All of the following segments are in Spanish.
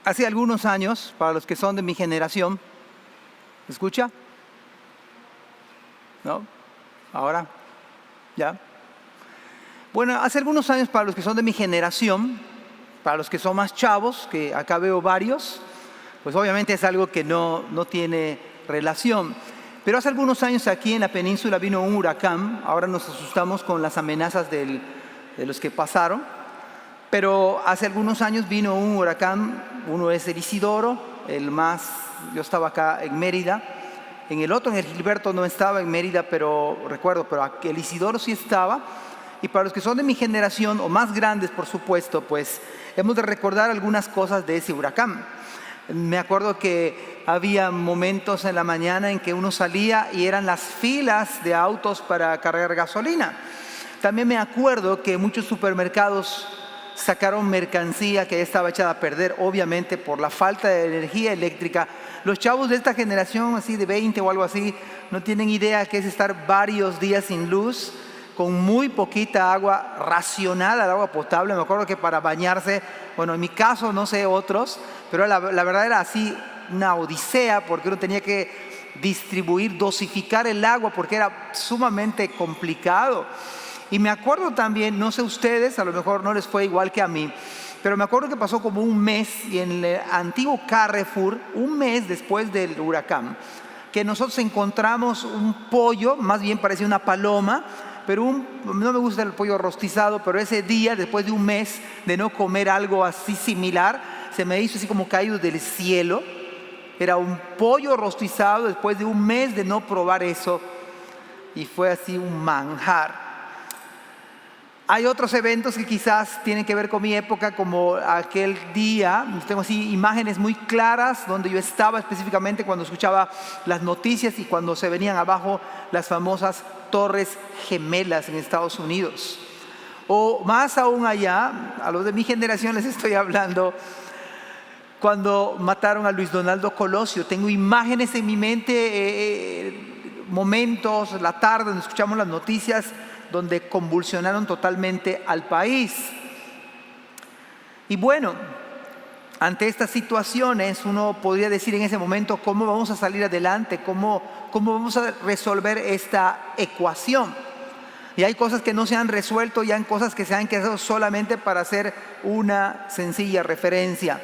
Hace algunos años, para los que son de mi generación, ¿me escucha? ¿No? ¿Ahora? ¿Ya? Bueno, hace algunos años, para los que son de mi generación, para los que son más chavos, que acá veo varios, pues obviamente es algo que no tiene relación. Pero hace algunos años aquí en la península vino un huracán. Ahora nos asustamos con las amenazas de los que pasaron. Pero hace algunos años vino un huracán. Uno es el Isidoro, yo estaba acá en Mérida. En el otro, en el Gilberto, no estaba en Mérida, pero el Isidoro sí estaba. Y para los que son de mi generación, o más grandes por supuesto, pues hemos de recordar algunas cosas de ese huracán. Me acuerdo que había momentos en la mañana en que uno salía y eran las filas de autos para cargar gasolina. También me acuerdo que muchos supermercados sacaron mercancía que ya estaba echada a perder, obviamente por la falta de energía eléctrica. Los chavos de esta generación, así de 20 o algo así, no tienen idea qué es estar varios días sin luz, con muy poquita agua, racionada el agua potable. Me acuerdo que para bañarse, bueno, en mi caso, no sé otros, pero la verdad era así una odisea, porque uno tenía que dosificar el agua, porque era sumamente complicado. Y me acuerdo también, no sé ustedes, a lo mejor no les fue igual que a mí, pero me acuerdo que pasó como un mes, y en el antiguo Carrefour, un mes después del huracán, que nosotros encontramos un pollo, más bien parecía una paloma, pero no me gusta el pollo rostizado, pero ese día, después de un mes de no comer algo así similar, se me hizo así como caído del cielo. Era un pollo rostizado después de un mes de no probar eso, y fue así un manjar. Hay otros eventos que quizás tienen que ver con mi época, como aquel día, tengo así imágenes muy claras donde yo estaba específicamente cuando escuchaba las noticias y cuando se venían abajo las famosas Torres Gemelas en Estados Unidos. O más aún allá, a los de mi generación les estoy hablando, cuando mataron a Luis Donaldo Colosio. Tengo imágenes en mi mente, momentos, la tarde donde escuchamos las noticias, donde convulsionaron totalmente al país. Y bueno, ante estas situaciones uno podría decir en ese momento, ¿cómo vamos a salir adelante? ¿Cómo vamos a resolver esta ecuación? Y hay cosas que no se han resuelto y hay cosas que se han quedado solamente para hacer una sencilla referencia.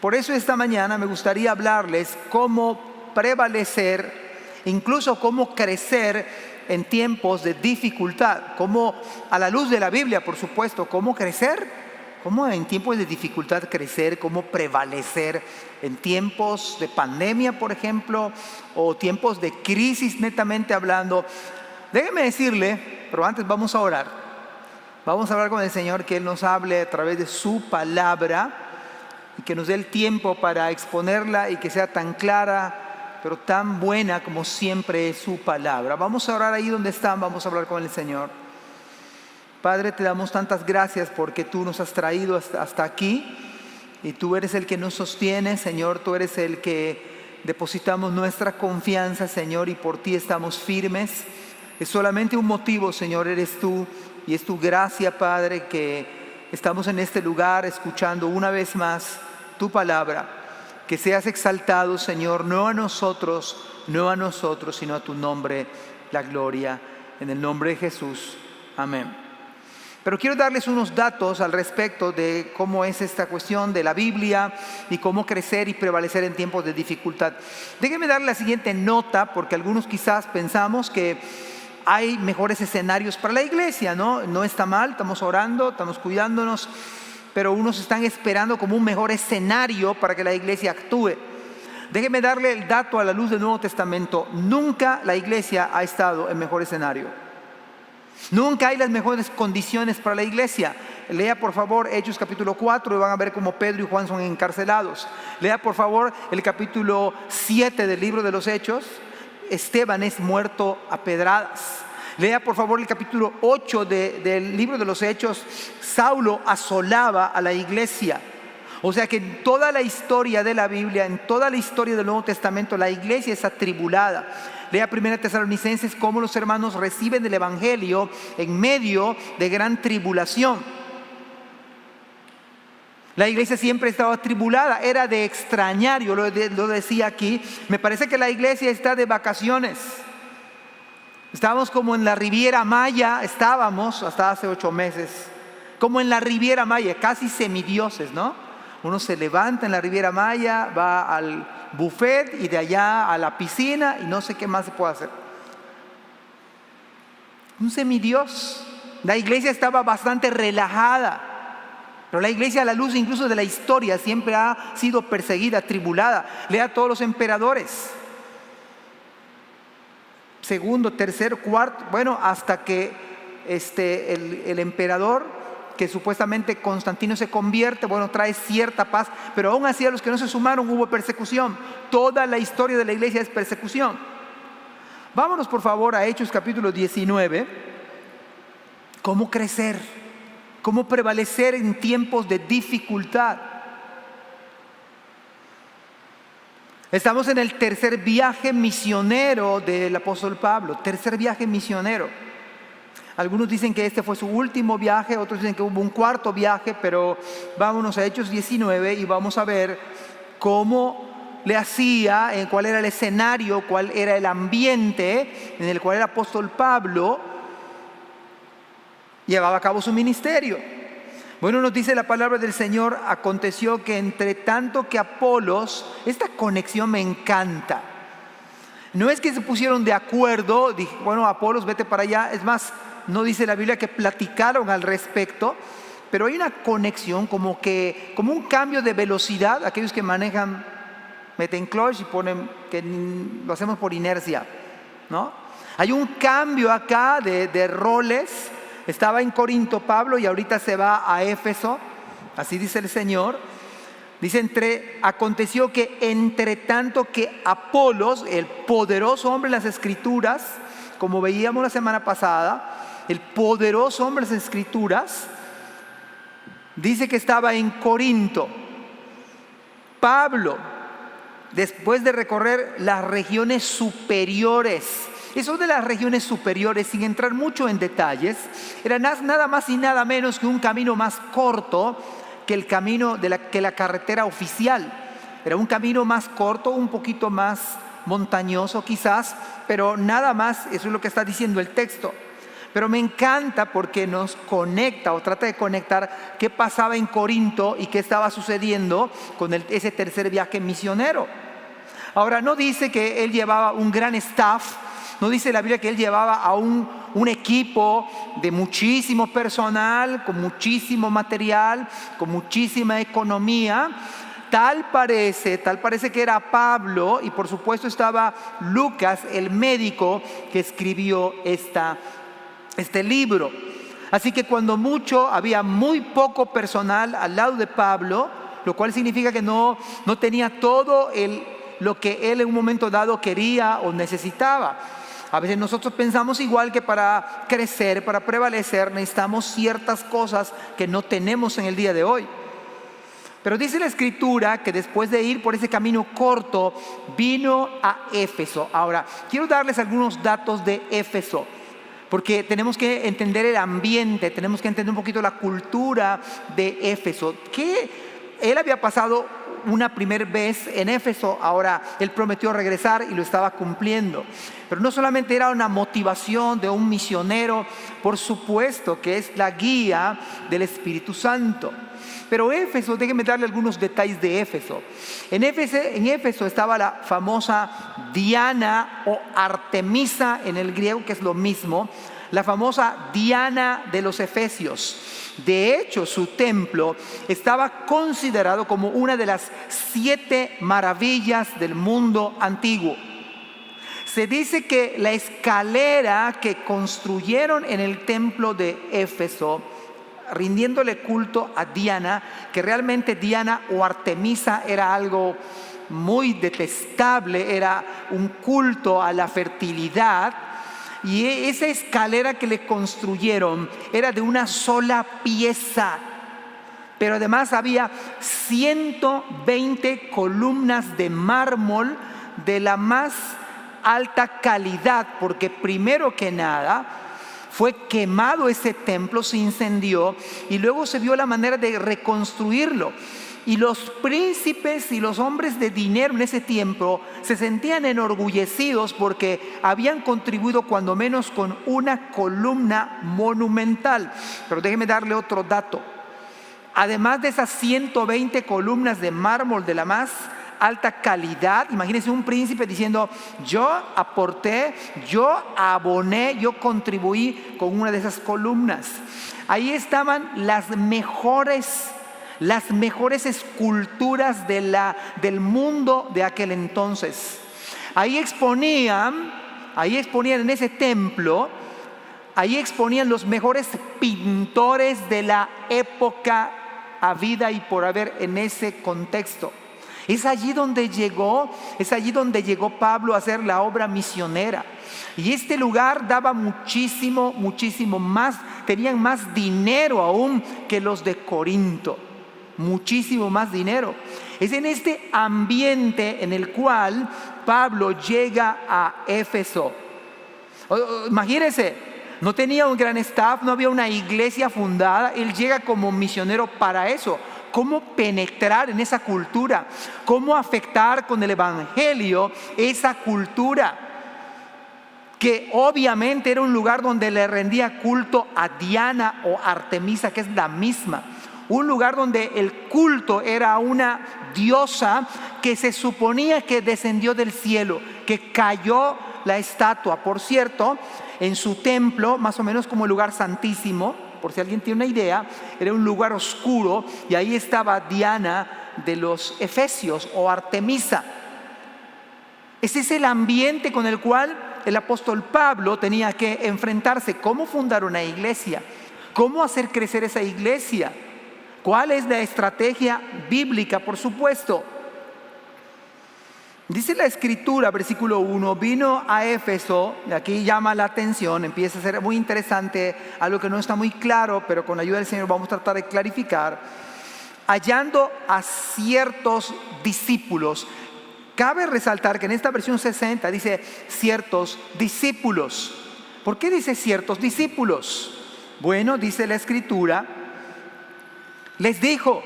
Por eso esta mañana me gustaría hablarles cómo prevalecer, incluso cómo crecer en tiempos de dificultad, cómo a la luz de la Biblia, por supuesto, cómo crecer, cómo en tiempos de dificultad crecer, cómo prevalecer en tiempos de pandemia, por ejemplo, o tiempos de crisis netamente hablando. Déjeme decirle, pero antes vamos a orar. Vamos a hablar con el Señor, que Él nos hable a través de su palabra y que nos dé el tiempo para exponerla y que sea tan clara, pero tan buena como siempre es su palabra. Vamos a orar ahí donde están, vamos a hablar con el Señor. Padre, te damos tantas gracias porque tú nos has traído hasta aquí y tú eres el que nos sostiene, Señor. Tú eres el que depositamos nuestra confianza, Señor, y por ti estamos firmes. Es solamente un motivo, Señor, eres tú, y es tu gracia, Padre, que estamos en este lugar escuchando una vez más tu palabra. Que seas exaltado, Señor, no a nosotros, sino a tu nombre, la gloria, en el nombre de Jesús. Amén. Pero quiero darles unos datos al respecto de cómo es esta cuestión de la Biblia y cómo crecer y prevalecer en tiempos de dificultad. Déjenme darle la siguiente nota, porque algunos quizás pensamos que hay mejores escenarios para la iglesia, ¿no? No está mal, estamos orando, estamos cuidándonos, pero unos están esperando como un mejor escenario para que la iglesia actúe. Déjeme darle el dato a la luz del Nuevo Testamento. Nunca la iglesia ha estado en mejor escenario. Nunca hay las mejores condiciones para la iglesia. Lea por favor Hechos capítulo 4 y van a ver cómo Pedro y Juan son encarcelados. Lea por favor el capítulo 7 del libro de los Hechos. Esteban es muerto a pedradas. Lea por favor el capítulo 8 del libro de los Hechos. Saulo asolaba a la iglesia. O sea que en toda la historia de la Biblia, en toda la historia del Nuevo Testamento, la iglesia es atribulada. Lea 1 Tesalonicenses cómo los hermanos reciben el evangelio en medio de gran tribulación. La iglesia siempre estaba atribulada, era de extrañar, yo lo decía aquí, me parece que la iglesia está de vacaciones. Estábamos como en la Riviera Maya, estábamos hasta hace 8 meses, como en la Riviera Maya, casi semidioses, ¿no? Uno se levanta en la Riviera Maya, va al buffet y de allá a la piscina y no sé qué más se puede hacer. Un semidios. La iglesia estaba bastante relajada. Pero la iglesia, a la luz incluso de la historia, siempre ha sido perseguida, tribulada. Lea a todos los emperadores. Segundo, tercero, cuarto, bueno, hasta que el emperador, que supuestamente Constantino se convierte, bueno, trae cierta paz, pero aún así a los que no se sumaron hubo persecución. Toda la historia de la iglesia es persecución. Vámonos por favor a Hechos capítulo 19. ¿Cómo crecer? ¿Cómo prevalecer en tiempos de dificultad? Estamos en el tercer viaje misionero del apóstol Pablo, tercer viaje misionero. Algunos dicen que este fue su último viaje, otros dicen que hubo un cuarto viaje, pero vámonos a Hechos 19 y vamos a ver cómo le hacía, cuál era el escenario, cuál era el ambiente en el cual el apóstol Pablo llevaba a cabo su ministerio. Bueno, nos dice la palabra del Señor: aconteció que entre tanto que Apolos, esta conexión me encanta. No es que se pusieron de acuerdo, dije, bueno, Apolos, vete para allá. Es más, no dice la Biblia que platicaron al respecto, pero hay una conexión, como un cambio de velocidad. Aquellos que manejan, meten clutch y ponen que lo hacemos por inercia, ¿no? Hay un cambio acá de roles. Estaba en Corinto Pablo y ahorita se va a Éfeso, así dice el Señor. Dice, aconteció que entre tanto que Apolos, el poderoso hombre en las Escrituras, como veíamos la semana pasada, el poderoso hombre en las Escrituras, dice que estaba en Corinto. Pablo, después de recorrer las regiones superiores, eso de las regiones superiores, sin entrar mucho en detalles, era nada más y nada menos que un camino más corto que el camino que la carretera oficial. Era un camino más corto, un poquito más montañoso quizás, pero nada más. Eso es lo que está diciendo el texto. Pero me encanta porque nos conecta o trata de conectar qué pasaba en Corinto y qué estaba sucediendo con ese tercer viaje misionero. Ahora, no dice que él llevaba un gran staff. No dice la Biblia que él llevaba a un equipo de muchísimo personal, con muchísimo material, con muchísima economía. Tal parece que era Pablo, y por supuesto estaba Lucas, el médico que escribió este libro. Así que cuando mucho, había muy poco personal al lado de Pablo, lo cual significa que no tenía todo lo que él en un momento dado quería o necesitaba. A veces nosotros pensamos igual, que para crecer, para prevalecer, necesitamos ciertas cosas que no tenemos en el día de hoy. Pero dice la Escritura que después de ir por ese camino corto, vino a Éfeso. Ahora, quiero darles algunos datos de Éfeso, porque tenemos que entender el ambiente, tenemos que entender un poquito la cultura de Éfeso. Que él había pasado una primera vez en Éfeso, ahora él prometió regresar y lo estaba cumpliendo. Pero no solamente era una motivación de un misionero, por supuesto que es la guía del Espíritu Santo. Pero Éfeso, déjenme darle algunos detalles de Éfeso. En Éfeso estaba la famosa Diana o Artemisa en el griego, que es lo mismo, la famosa Diana de los Efesios. De hecho, su templo estaba considerado como una de las 7 maravillas del mundo antiguo. Se dice que la escalera que construyeron en el templo de Éfeso, rindiéndole culto a Diana, que realmente Diana o Artemisa era algo muy detestable, era un culto a la fertilidad. Y esa escalera que le construyeron era de una sola pieza, pero además había 120 columnas de mármol de la más alta calidad, porque primero que nada, Fue quemado ese templo, se incendió y luego se vio la manera de reconstruirlo. Y los príncipes y los hombres de dinero en ese tiempo se sentían enorgullecidos porque habían contribuido cuando menos con una columna monumental. Pero déjeme darle otro dato. Además de esas 120 columnas de mármol de la más alta calidad, imagínense un príncipe diciendo: yo aporté, yo aboné, yo contribuí con una de esas columnas. Ahí estaban las mejores esculturas del mundo de aquel entonces. Ahí exponían en ese templo, ahí exponían los mejores pintores de la época habida y por haber en ese contexto. Es allí donde llegó Pablo a hacer la obra misionera. Y este lugar daba muchísimo más, tenían más dinero aún que los de Corinto. Muchísimo más dinero. Es en este ambiente en el cual Pablo llega a Éfeso. Imagínense, no tenía un gran staff, no había una iglesia fundada. Él llega como misionero para eso. ¿Cómo penetrar en esa cultura? ¿Cómo afectar con el evangelio esa cultura? Que obviamente era un lugar donde le rendía culto a Diana o Artemisa, que es la misma. Un lugar donde el culto era una diosa que se suponía que descendió del cielo, que cayó la estatua. Por cierto, en su templo, más o menos como el lugar santísimo, por si alguien tiene una idea, era un lugar oscuro y ahí estaba Diana de los Efesios o Artemisa. Ese es el ambiente con el cual el apóstol Pablo tenía que enfrentarse. ¿Cómo fundar una iglesia? ¿Cómo hacer crecer esa iglesia? ¿Cuál es la estrategia bíblica? Por supuesto. Dice la escritura, versículo 1, vino a Éfeso, y aquí llama la atención, empieza a ser muy interesante, algo que no está muy claro, pero con la ayuda del Señor vamos a tratar de clarificar, hallando a ciertos discípulos. Cabe resaltar que en esta versión 60 dice ciertos discípulos. ¿Por qué dice ciertos discípulos? Bueno, dice la escritura, les dijo.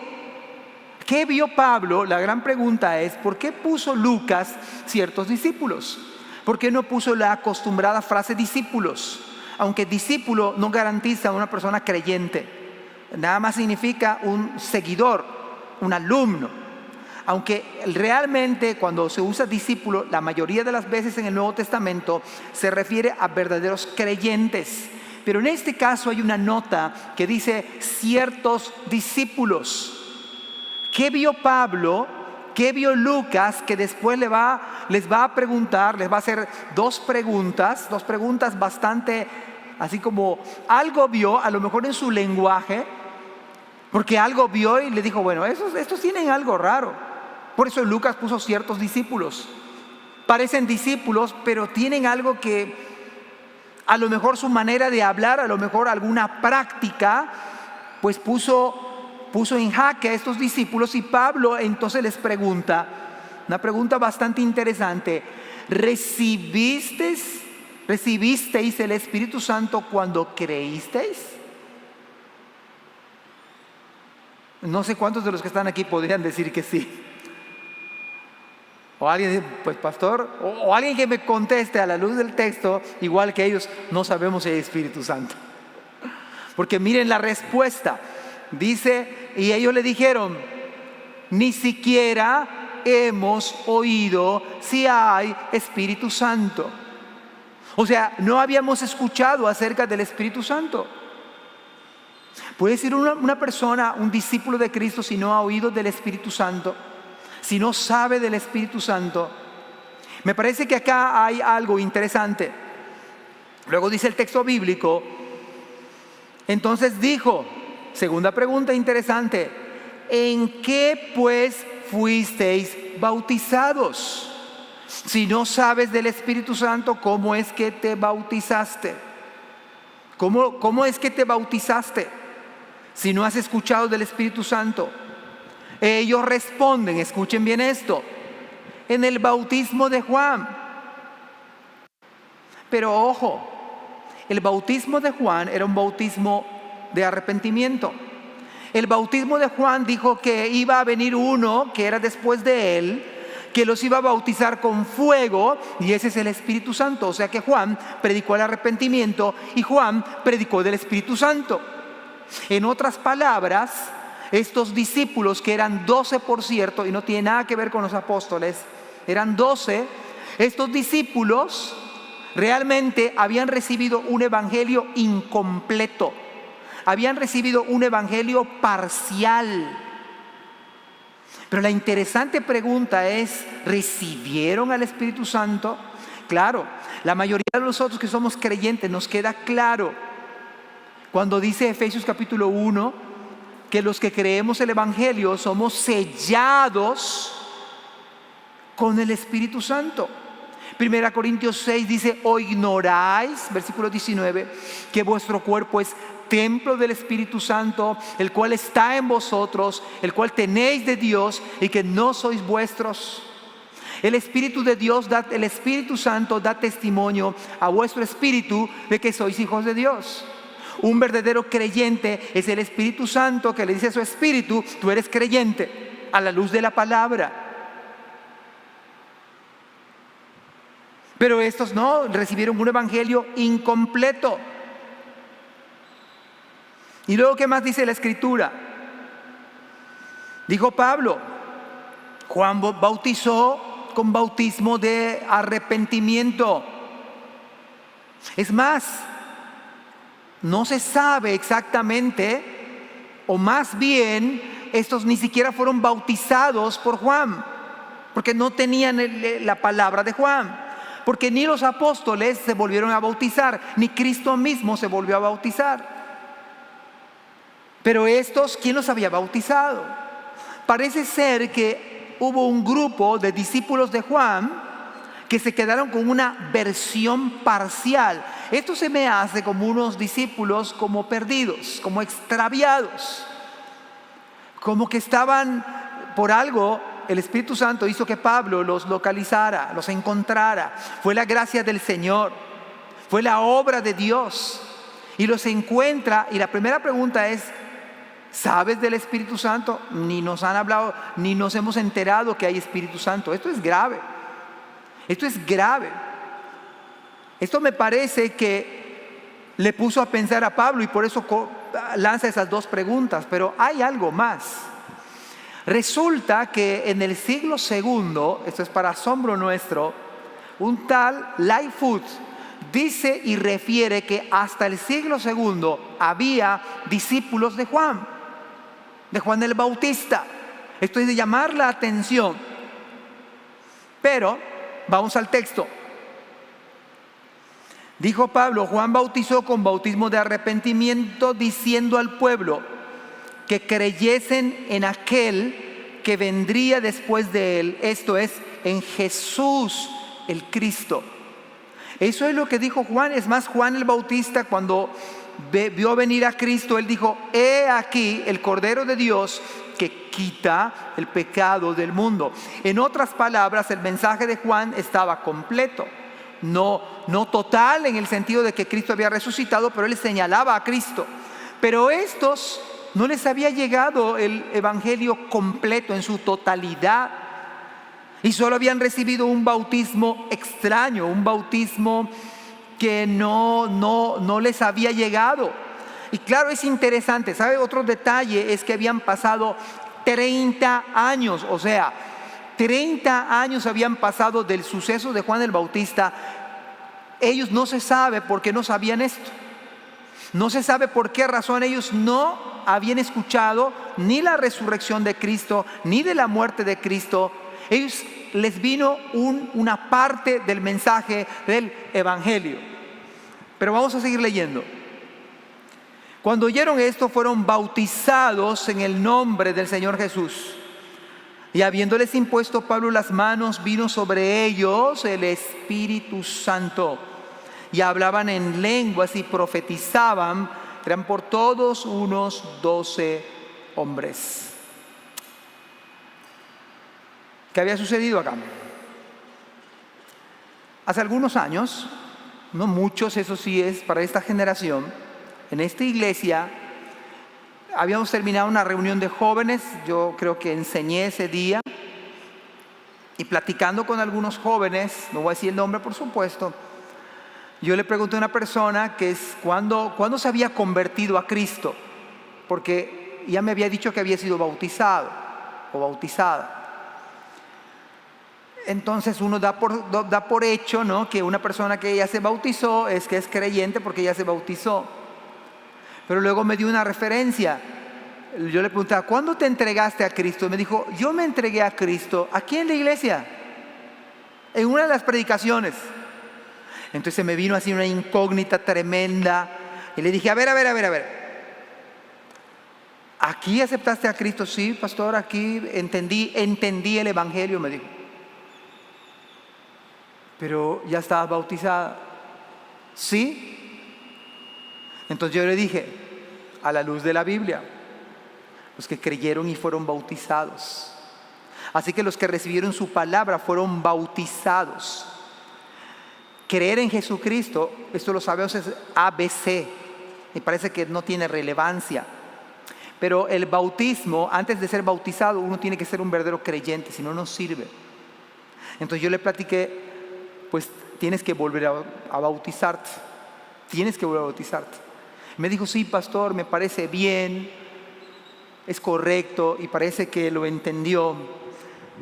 ¿Qué vio Pablo? La gran pregunta es, ¿por qué puso Lucas ciertos discípulos? ¿Por qué no puso la acostumbrada frase discípulos? Aunque discípulo no garantiza a una persona creyente. Nada más significa un seguidor, un alumno. Aunque realmente cuando se usa discípulo, la mayoría de las veces en el Nuevo Testamento se refiere a verdaderos creyentes. Pero en este caso hay una nota que dice ciertos discípulos. ¿Qué vio Pablo? ¿Qué vio Lucas? Que después les va a preguntar, les va a hacer dos preguntas bastante, así como algo vio, a lo mejor en su lenguaje, porque algo vio y le dijo, bueno, estos tienen algo raro. Por eso Lucas puso ciertos discípulos. Parecen discípulos, pero tienen algo que, a lo mejor su manera de hablar, a lo mejor alguna práctica, pues puso en jaque a estos discípulos. Y Pablo entonces les pregunta, una pregunta bastante interesante: ¿recibisteis el Espíritu Santo cuando creísteis? No sé cuántos de los que están aquí podrían decir que sí. O alguien, pues pastor, o alguien que me conteste a la luz del texto, igual que ellos, no sabemos si hay Espíritu Santo. Porque miren la respuesta. Dice, y ellos le dijeron, ni siquiera hemos oído si hay Espíritu Santo. O sea, no habíamos escuchado acerca del Espíritu Santo. Puede ser una persona, un discípulo de Cristo, si no ha oído del Espíritu Santo, si no sabe del Espíritu Santo. Me parece que acá hay algo interesante. Luego dice el texto bíblico, entonces dijo, segunda pregunta interesante, ¿en qué pues fuisteis bautizados? Si no sabes del Espíritu Santo, ¿cómo es que te bautizaste? ¿Cómo es que te bautizaste? Si no has escuchado del Espíritu Santo. Ellos responden, escuchen bien esto, en el bautismo de Juan. Pero ojo, el bautismo de Juan era un bautismo de arrepentimiento. El bautismo de Juan dijo que iba a venir uno que era después de él, que los iba a bautizar con fuego, y ese es el Espíritu Santo. O sea que Juan predicó el arrepentimiento y Juan predicó del Espíritu Santo. En otras palabras, estos discípulos, que eran 12 por cierto, y no tiene nada que ver con los apóstoles, eran 12, estos discípulos realmente habían recibido un evangelio incompleto, habían recibido un evangelio parcial. Pero la interesante pregunta es, ¿recibieron al Espíritu Santo? Claro, la mayoría de nosotros que somos creyentes nos queda claro cuando dice Efesios capítulo 1 que los que creemos el evangelio somos sellados con el Espíritu Santo. 1 Corintios 6 dice, ¿o ignoráis, versículo 19, que vuestro cuerpo es templo del Espíritu Santo, el cual está en vosotros, el cual tenéis de Dios y que no sois vuestros? El Espíritu de Dios, el Espíritu Santo da testimonio a vuestro espíritu de que sois hijos de Dios. Un verdadero creyente es el Espíritu Santo que le dice a su espíritu, tú eres creyente, a la luz de la palabra. Pero estos no, recibieron un evangelio incompleto. Y luego, ¿qué más dice la Escritura? Dijo Pablo, Juan bautizó con bautismo de arrepentimiento. Es más, no se sabe exactamente, o más bien, estos ni siquiera fueron bautizados por Juan, porque no tenían la palabra de Juan, porque ni los apóstoles se volvieron a bautizar, ni Cristo mismo se volvió a bautizar. Pero estos, ¿quién los había bautizado? Parece ser que hubo un grupo de discípulos de Juan que se quedaron con una versión parcial. Esto se me hace como unos discípulos como perdidos, como extraviados, como que estaban por algo. El Espíritu Santo hizo que Pablo los localizara, los encontrara. Fue la gracia del Señor, fue la obra de Dios, y los encuentra. Y la primera pregunta es, ¿sabes del Espíritu Santo? Ni nos han hablado, ni nos hemos enterado que hay Espíritu Santo. Esto es grave. Esto es grave. Esto me parece que le puso a pensar a Pablo, y por eso lanza esas dos preguntas. Pero hay algo más. Resulta que en el siglo segundo, esto es para asombro nuestro, un tal Lightfoot dice y refiere que hasta el siglo segundo había discípulos de Juan el Bautista. Esto es de llamar la atención. Pero vamos al texto. Dijo Pablo, Juan bautizó con bautismo de arrepentimiento, diciendo al pueblo que creyesen en aquel que vendría después de él, esto es, en Jesús el Cristo. Eso es lo que dijo Juan. Es más, Juan el Bautista, cuando vio venir a Cristo, él dijo, he aquí el Cordero de Dios que quita el pecado del mundo. En otras palabras, el mensaje de Juan estaba completo, no total en el sentido de que Cristo había resucitado, pero él señalaba a Cristo. Pero estos no les había llegado el evangelio completo en su totalidad, y solo habían recibido un bautismo extraño, un bautismo que no les había llegado. Y claro, es interesante, ¿sabe? Otro detalle es que habían pasado 30 años, o sea, 30 años habían pasado del suceso de Juan el Bautista. Ellos no se sabe por qué no sabían esto. No se sabe por qué razón ellos no habían escuchado ni la resurrección de Cristo, ni de la muerte de Cristo. Ellos les vino una parte del mensaje del evangelio. Pero vamos a seguir leyendo. Cuando oyeron esto, fueron bautizados en el nombre del Señor Jesús. Y habiéndoles impuesto Pablo las manos, vino sobre ellos el Espíritu Santo. Y hablaban en lenguas y profetizaban. Eran por todos unos 12 hombres. ¿Qué había sucedido acá? Hace algunos años no muchos, eso sí es para esta generación. En esta iglesia habíamos terminado una reunión de jóvenes, yo creo que enseñé ese día, y platicando con algunos jóvenes, no voy a decir el nombre por supuesto, yo le pregunté a una persona que es cuándo se había convertido a Cristo, porque ya me había dicho que había sido bautizado o bautizada. Entonces uno da por hecho, ¿no?, que una persona que ya se bautizó es que es creyente porque ya se bautizó. Pero luego me dio una referencia. Yo le preguntaba, ¿cuándo te entregaste a Cristo? Y me dijo, yo me entregué a Cristo aquí en la iglesia, en una de las predicaciones. Entonces me vino así una incógnita tremenda y le dije, a ver. ¿Aquí aceptaste a Cristo? Sí, pastor, aquí entendí el evangelio, me dijo. Pero ya estabas bautizada. ¿Sí? Entonces yo le dije, a la luz de la Biblia, los que creyeron y fueron bautizados. Así que los que recibieron su palabra fueron bautizados. Creer en Jesucristo, esto lo sabemos, es ABC. Me parece que no tiene relevancia. Pero el bautismo, antes de ser bautizado, uno tiene que ser un verdadero creyente, si no, no sirve. Entonces yo le platiqué, pues tienes que volver a bautizarte. Tienes que volver a bautizarte. Me dijo, sí, pastor, me parece bien, es correcto y parece que lo entendió.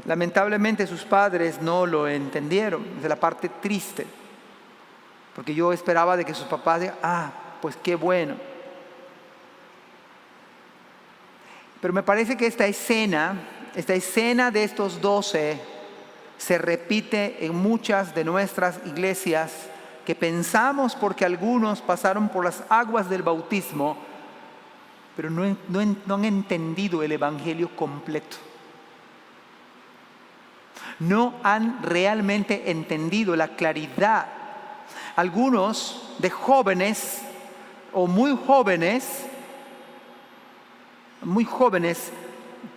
Lamentablemente sus padres no lo entendieron. Es la parte triste. Porque yo esperaba de que sus papás digan, pues qué bueno. Pero me parece que esta escena de estos 12 se repite en muchas de nuestras iglesias, que pensamos porque algunos pasaron por las aguas del bautismo, pero no han entendido el evangelio completo. No han realmente entendido la claridad. Algunos de jóvenes o muy jóvenes,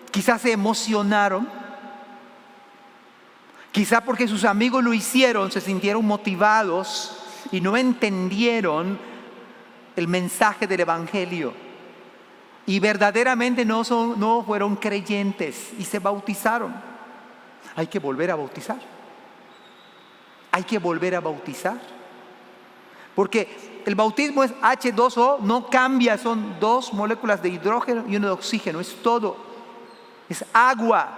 quizás se emocionaron, quizás porque sus amigos lo hicieron, se sintieron motivados y no entendieron el mensaje del evangelio. Y verdaderamente no fueron creyentes y se bautizaron. Hay que volver a bautizar. Hay que volver a bautizar. Porque el bautismo es H2O, no cambia, son 2 moléculas de hidrógeno y 1 de oxígeno, es todo. Es agua,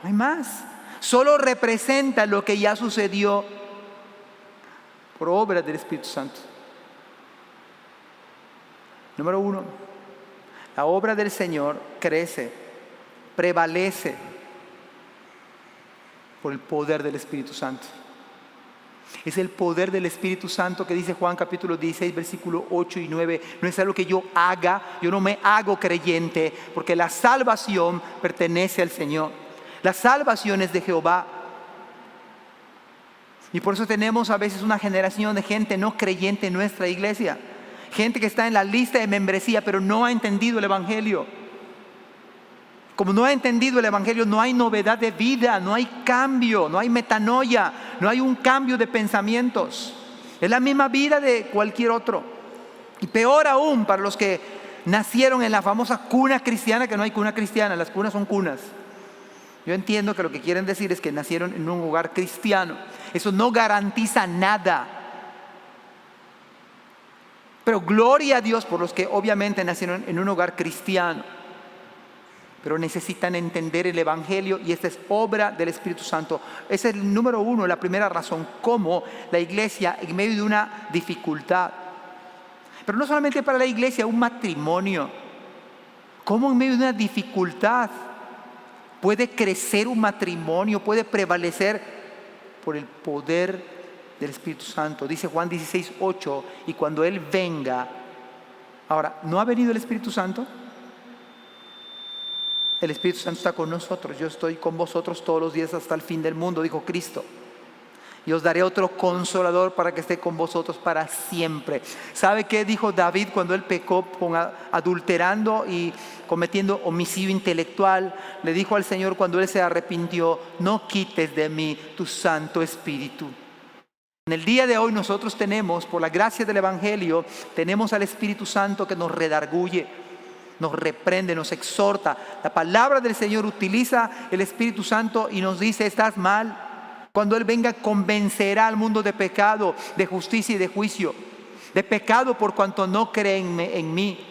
no hay más. Solo representa lo que ya sucedió por obra del Espíritu Santo. Número 1, la obra del Señor crece, prevalece por el poder del Espíritu Santo. Es el poder del Espíritu Santo que dice Juan capítulo 16, versículo 8 y 9. No es algo que yo haga, yo no me hago creyente, porque la salvación pertenece al Señor. La salvación es de Jehová. Y por eso tenemos a veces una generación de gente no creyente en nuestra iglesia. Gente que está en la lista de membresía, pero no ha entendido el evangelio. Como no ha entendido el evangelio, no hay novedad de vida, no hay cambio, no hay metanoia, no hay un cambio de pensamientos. Es la misma vida de cualquier otro. Y peor aún para los que nacieron en la famosa cuna cristiana, que no hay cuna cristiana, las cunas son cunas. Yo entiendo que lo que quieren decir es que nacieron en un hogar cristiano. Eso no garantiza nada. Pero gloria a Dios por los que obviamente nacieron en un hogar cristiano. Pero necesitan entender el evangelio y esta es obra del Espíritu Santo. Ese es el número 1, la primera razón, cómo la iglesia en medio de una dificultad. Pero no solamente para la iglesia, un matrimonio. Cómo en medio de una dificultad puede crecer un matrimonio, puede prevalecer por el poder del Espíritu Santo. Dice Juan 16, 8, y cuando Él venga. Ahora, ¿no ha venido el Espíritu Santo? El Espíritu Santo está con nosotros. Yo estoy con vosotros todos los días hasta el fin del mundo, dijo Cristo. Y os daré otro consolador para que esté con vosotros para siempre. ¿Sabe qué dijo David cuando él pecó adulterando y cometiendo homicidio intelectual? Le dijo al Señor cuando él se arrepintió, no quites de mí tu Santo Espíritu. En el día de hoy nosotros tenemos, por la gracia del Evangelio, tenemos al Espíritu Santo que nos redarguye, nos reprende, nos exhorta. La palabra del Señor utiliza el Espíritu Santo y nos dice: estás mal. Cuando Él venga, convencerá al mundo de pecado, de justicia y de juicio. De pecado por cuanto no creen en mí.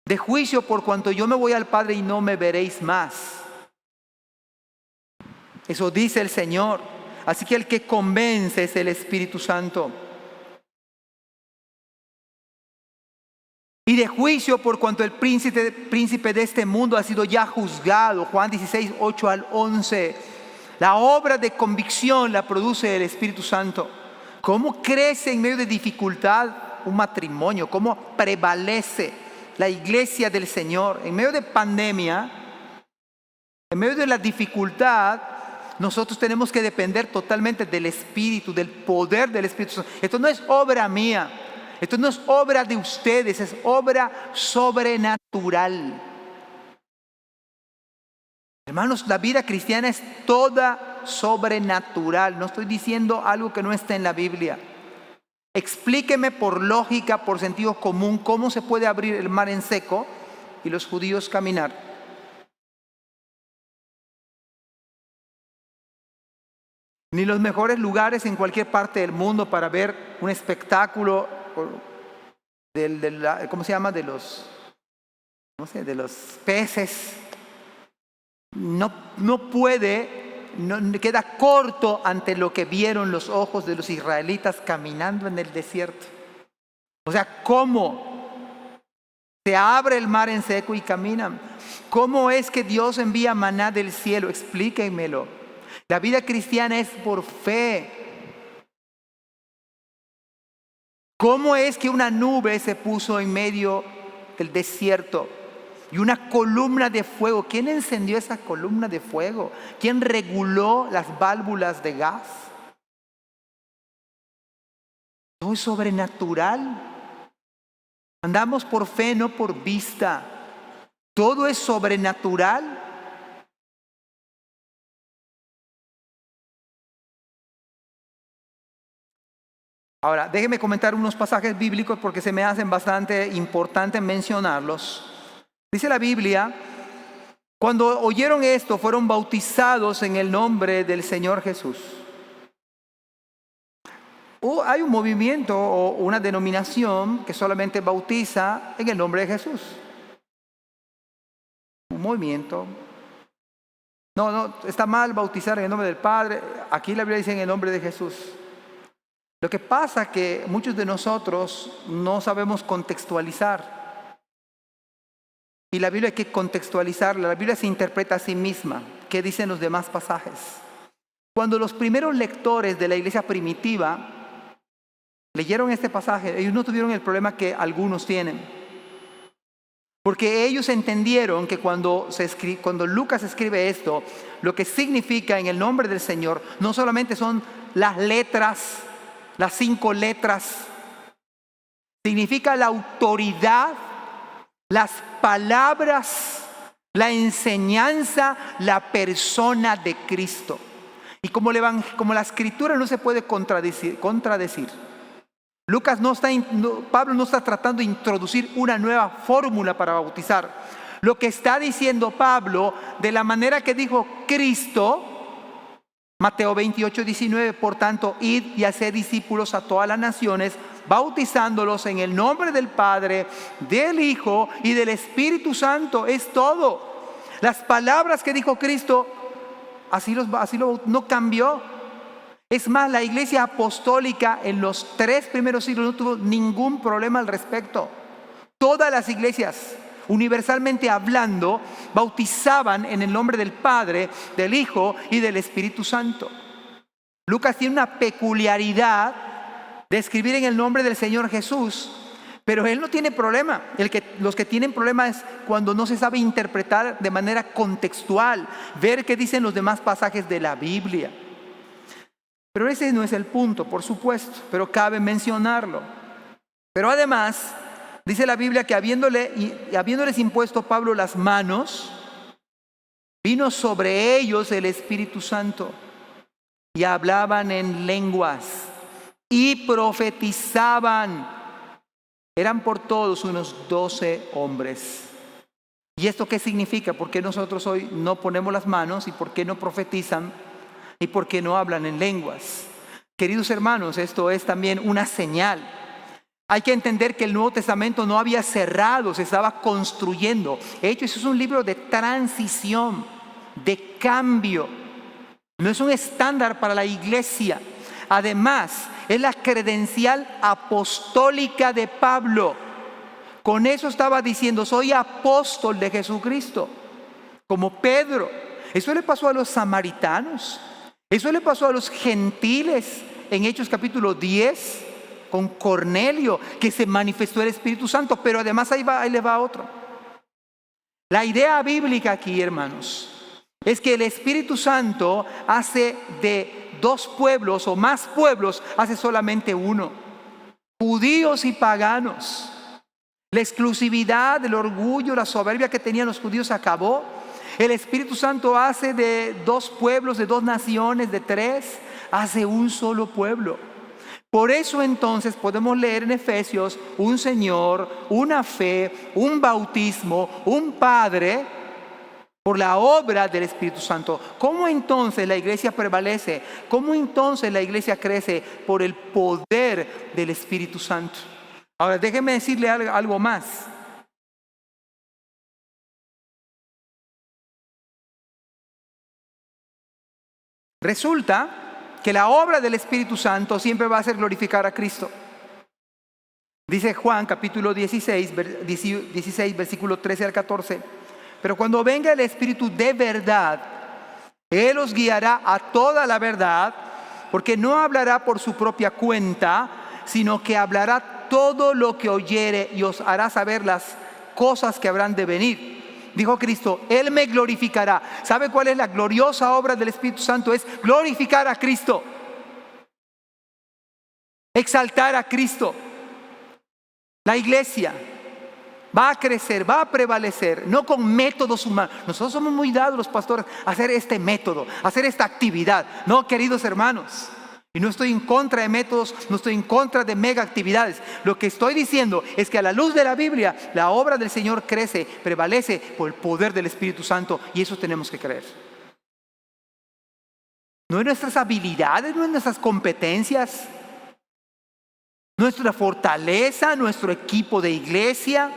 De juicio por cuanto yo me voy al Padre y no me veréis más. Eso dice el Señor. Así que el que convence es el Espíritu Santo. Y de juicio por cuanto el príncipe de este mundo ha sido ya juzgado. Juan 16, 8 al 11. La obra de convicción la produce el Espíritu Santo. ¿Cómo crece en medio de dificultad un matrimonio? ¿Cómo prevalece la iglesia del Señor? En medio de pandemia, en medio de la dificultad, nosotros tenemos que depender totalmente del Espíritu, del poder del Espíritu Santo. Esto no es obra mía, esto no es obra de ustedes, es obra sobrenatural. Hermanos, la vida cristiana es toda sobrenatural. No estoy diciendo algo que no esté en la Biblia. Explíqueme por lógica, por sentido común, cómo se puede abrir el mar en seco y los judíos caminar. Ni los mejores lugares en cualquier parte del mundo para ver un espectáculo ¿cómo se llama? De los peces. No queda corto ante lo que vieron los ojos de los israelitas caminando en el desierto. O sea, ¿cómo se abre el mar en seco y caminan? ¿Cómo es que Dios envía maná del cielo? Explíquenmelo. La vida cristiana es por fe. ¿Cómo es que una nube se puso en medio del desierto y una columna de fuego? ¿Quién encendió esa columna de fuego? ¿Quién reguló las válvulas de gas? Todo es sobrenatural. Andamos por fe, no por vista. Todo es sobrenatural. Ahora, déjenme comentar unos pasajes bíblicos porque se me hacen bastante importantes mencionarlos. Dice la Biblia: cuando oyeron esto, fueron bautizados en el nombre del Señor Jesús. Hay un movimiento o una denominación que solamente bautiza en el nombre de Jesús. Un movimiento. No, está mal bautizar en el nombre del Padre. Aquí la Biblia dice en el nombre de Jesús. Lo que pasa es que muchos de nosotros no sabemos contextualizar. Y la Biblia hay que contextualizarla. La Biblia se interpreta a sí misma. ¿Qué dicen los demás pasajes? Cuando los primeros lectores de la iglesia primitiva leyeron este pasaje, ellos no tuvieron el problema que algunos tienen. Porque ellos entendieron que cuando Lucas escribe esto, lo que significa en el nombre del Señor no solamente son las letras, las 5 letras, significa la autoridad, las palabras, la enseñanza, la persona de Cristo. Y como la escritura no se puede contradecir, Pablo no está tratando de introducir una nueva fórmula para bautizar. Lo que está diciendo Pablo, de la manera que dijo Cristo, Mateo 28, 19, por tanto, id y haced discípulos a todas las naciones, bautizándolos en el nombre del Padre, del Hijo y del Espíritu Santo. Es todo. Las palabras que dijo Cristo, no cambió. Es más, la iglesia apostólica en los 3 primeros siglos no tuvo ningún problema al respecto. Todas las iglesias, universalmente hablando, bautizaban en el nombre del Padre, del Hijo y del Espíritu Santo. Lucas tiene una peculiaridad de escribir en el nombre del Señor Jesús, pero él no tiene problema. Los que tienen problema es cuando no se sabe interpretar de manera contextual, ver qué dicen los demás pasajes de la Biblia. Pero ese no es el punto, por supuesto, pero cabe mencionarlo. Pero además, dice la Biblia que habiéndoles impuesto Pablo las manos, vino sobre ellos el Espíritu Santo. y hablaban en lenguas y profetizaban. Eran por todos unos 12 hombres. ¿Y esto qué significa? ¿Por qué nosotros hoy no ponemos las manos? ¿Y por qué no profetizan? ¿Y por qué no hablan en lenguas? Queridos hermanos, esto es también una señal. Hay que entender que el Nuevo Testamento no había cerrado, se estaba construyendo. Hechos es un libro de transición, de cambio. No es un estándar para la iglesia. Además, es la credencial apostólica de Pablo. Con eso estaba diciendo, soy apóstol de Jesucristo, como Pedro. Eso le pasó a los samaritanos. Eso le pasó a los gentiles en Hechos capítulo 10, con Cornelio, que se manifestó el Espíritu Santo. Pero además ahí le va otro. La idea bíblica aquí, hermanos, es que el Espíritu Santo hace de dos pueblos o más pueblos, hace solamente uno. Judíos y paganos. La exclusividad, el orgullo, la soberbia que tenían los judíos se acabó. El Espíritu Santo hace de dos pueblos, de dos naciones, de tres, hace un solo pueblo. Por eso entonces podemos leer en Efesios un Señor, una fe, un bautismo, un Padre, por la obra del Espíritu Santo. ¿Cómo entonces la iglesia prevalece? ¿Cómo entonces la iglesia crece? Por el poder del Espíritu Santo. Ahora déjeme decirle algo más. Resulta que la obra del Espíritu Santo siempre va a ser glorificar a Cristo. Dice Juan capítulo 16, versículo 13 al 14. Pero cuando venga el Espíritu de verdad, Él os guiará a toda la verdad, porque no hablará por su propia cuenta, sino que hablará todo lo que oyere y os hará saber las cosas que habrán de venir. Dijo Cristo, Él me glorificará. ¿Sabe cuál es la gloriosa obra del Espíritu Santo? Es glorificar a Cristo. Exaltar a Cristo. La iglesia va a crecer, va a prevalecer, no con métodos humanos. Nosotros somos muy dados, los pastores, a hacer este método, a hacer esta actividad. No, queridos hermanos. Y no estoy en contra de métodos, no estoy en contra de mega actividades. Lo que estoy diciendo es que a la luz de la Biblia, la obra del Señor crece, prevalece por el poder del Espíritu Santo. Y eso tenemos que creer. No en nuestras habilidades, no en nuestras competencias, nuestra fortaleza, nuestro equipo de iglesia,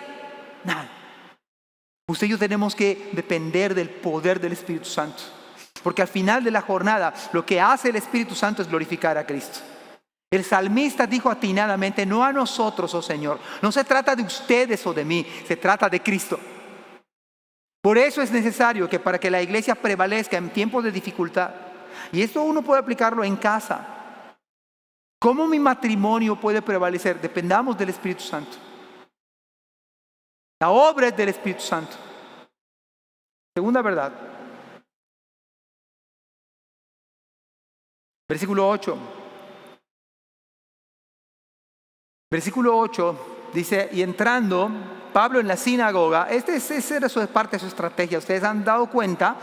nada. Usted y yo tenemos que depender del poder del Espíritu Santo. Porque al final de la jornada, lo que hace el Espíritu Santo es glorificar a Cristo. El salmista dijo atinadamente, no a nosotros, oh Señor. No se trata de ustedes o de mí, se trata de Cristo. Por eso es necesario que para que la iglesia prevalezca en tiempos de dificultad, y esto uno puede aplicarlo en casa. ¿Cómo mi matrimonio puede prevalecer? Dependamos del Espíritu Santo. La obra es del Espíritu Santo. Segunda verdad. Versículo 8. Versículo 8 dice, y entrando Pablo en la sinagoga, esa era parte de su estrategia. Ustedes han dado cuenta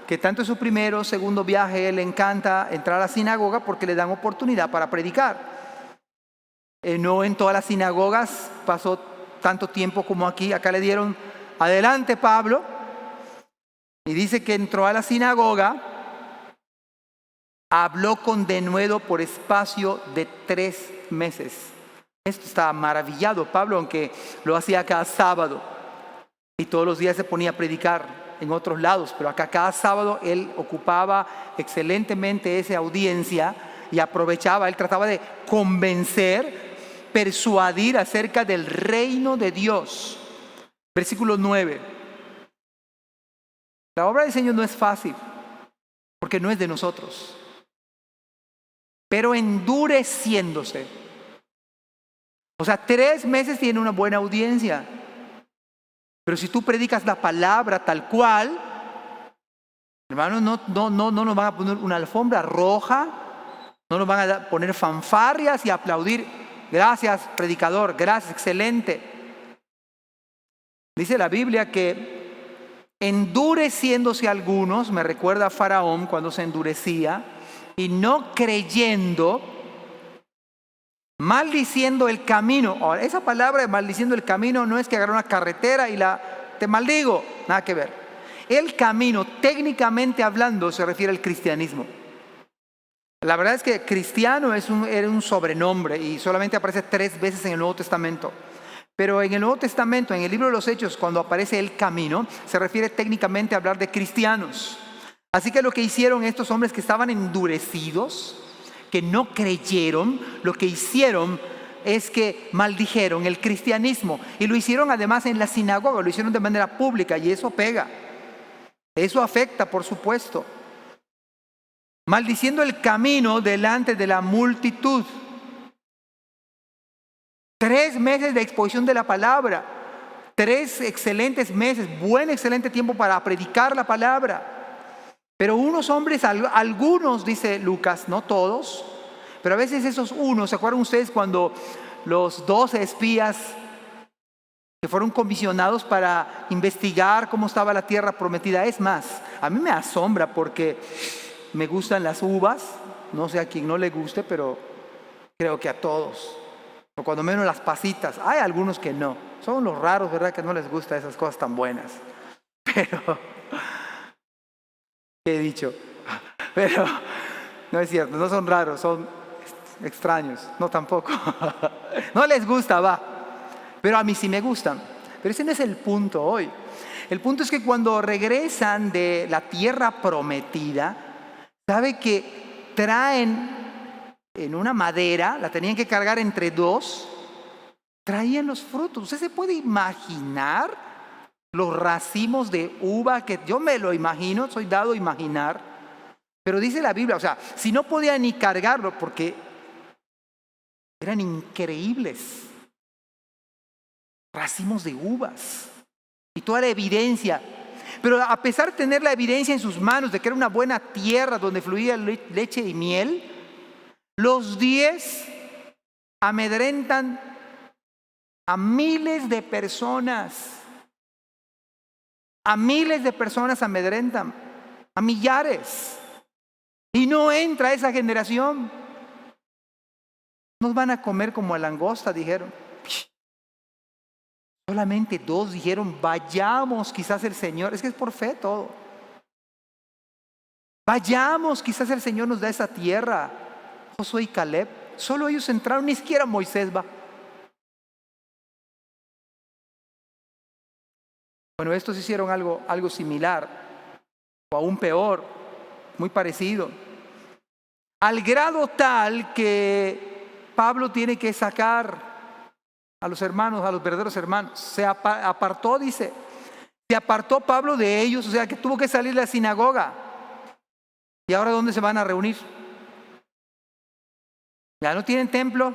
que tanto en su primero o segundo viaje le encanta entrar a la sinagoga porque le dan oportunidad para predicar. No en todas las sinagogas pasó tanto tiempo como aquí. Acá le dieron adelante Pablo y dice que entró a la sinagoga, habló con denuedo por espacio de 3 meses. Esto está maravillado Pablo, aunque lo hacía cada sábado y todos los días se ponía a predicar en otros lados, pero acá cada sábado él ocupaba excelentemente esa audiencia y aprovechaba, él trataba de convencer, persuadir acerca del reino de Dios. Versículo 9. La obra del Señor no es fácil, porque no es de nosotros, pero endureciéndose. O sea, 3 meses tiene una buena audiencia. Pero si tú predicas la palabra tal cual, hermanos, no nos van a poner una alfombra roja, no nos van a poner fanfarrias y aplaudir. Gracias, predicador, gracias, excelente. Dice la Biblia que endureciéndose algunos, me recuerda a Faraón cuando se endurecía, y no creyendo, maldiciendo el camino. Ahora, esa palabra de maldiciendo el camino no es que agarre una carretera y te maldigo, nada que ver. El camino, técnicamente hablando, se refiere al cristianismo. La verdad es que cristiano era un sobrenombre y solamente aparece 3 veces en el Nuevo Testamento. Pero en el Nuevo Testamento, en el libro de los Hechos, cuando aparece el camino, se refiere técnicamente a hablar de cristianos. Así que lo que hicieron estos hombres que estaban endurecidos, que no creyeron, lo que hicieron es que maldijeron el cristianismo. Y lo hicieron además en la sinagoga, lo hicieron de manera pública y eso pega. Eso afecta, por supuesto. Maldiciendo el camino delante de la multitud. 3 meses de exposición de la palabra. 3 excelentes meses, buen excelente tiempo para predicar la palabra. Pero unos hombres, algunos, dice Lucas, no todos, pero a veces esos unos, ¿se acuerdan ustedes cuando los 12 espías que fueron comisionados para investigar cómo estaba la tierra prometida? Es más, a mí me asombra porque me gustan las uvas, no sé a quién no le guste, pero creo que a todos, o cuando menos las pasitas. Hay algunos que no, son los raros, ¿verdad? Que no les gustan esas cosas tan buenas, pero he dicho, pero no es cierto, no son raros, son extraños, no tampoco. No les gusta, va, pero a mí sí me gustan. Pero ese no es el punto hoy. El punto es que cuando regresan de la tierra prometida, sabe que traen en una madera, la tenían que cargar entre 2, traían los frutos. ¿Usted se puede imaginar los racimos de uva? Que yo me lo imagino, soy dado a imaginar. Pero dice la Biblia, o sea, si no podían ni cargarlo porque eran increíbles. Racimos de uvas y toda la evidencia. Pero a pesar de tener la evidencia en sus manos de que era una buena tierra donde fluía leche y miel, los 10 amedrentan a miles de personas. A miles de personas amedrentan, a millares. Y no entra esa generación. Nos van a comer como a langosta, dijeron. Solamente 2 dijeron, vayamos, quizás el Señor, es que es por fe todo. Vayamos, quizás el Señor nos da esa tierra. Josué y Caleb, solo ellos entraron, ni siquiera Moisés va. Bueno, estos hicieron algo similar, o aún peor, muy parecido. Al grado tal que Pablo tiene que sacar a los hermanos, a los verdaderos hermanos. Se apartó, dice, se apartó Pablo de ellos, o sea que tuvo que salir de la sinagoga. ¿Y ahora dónde se van a reunir? ¿Ya no tienen templo?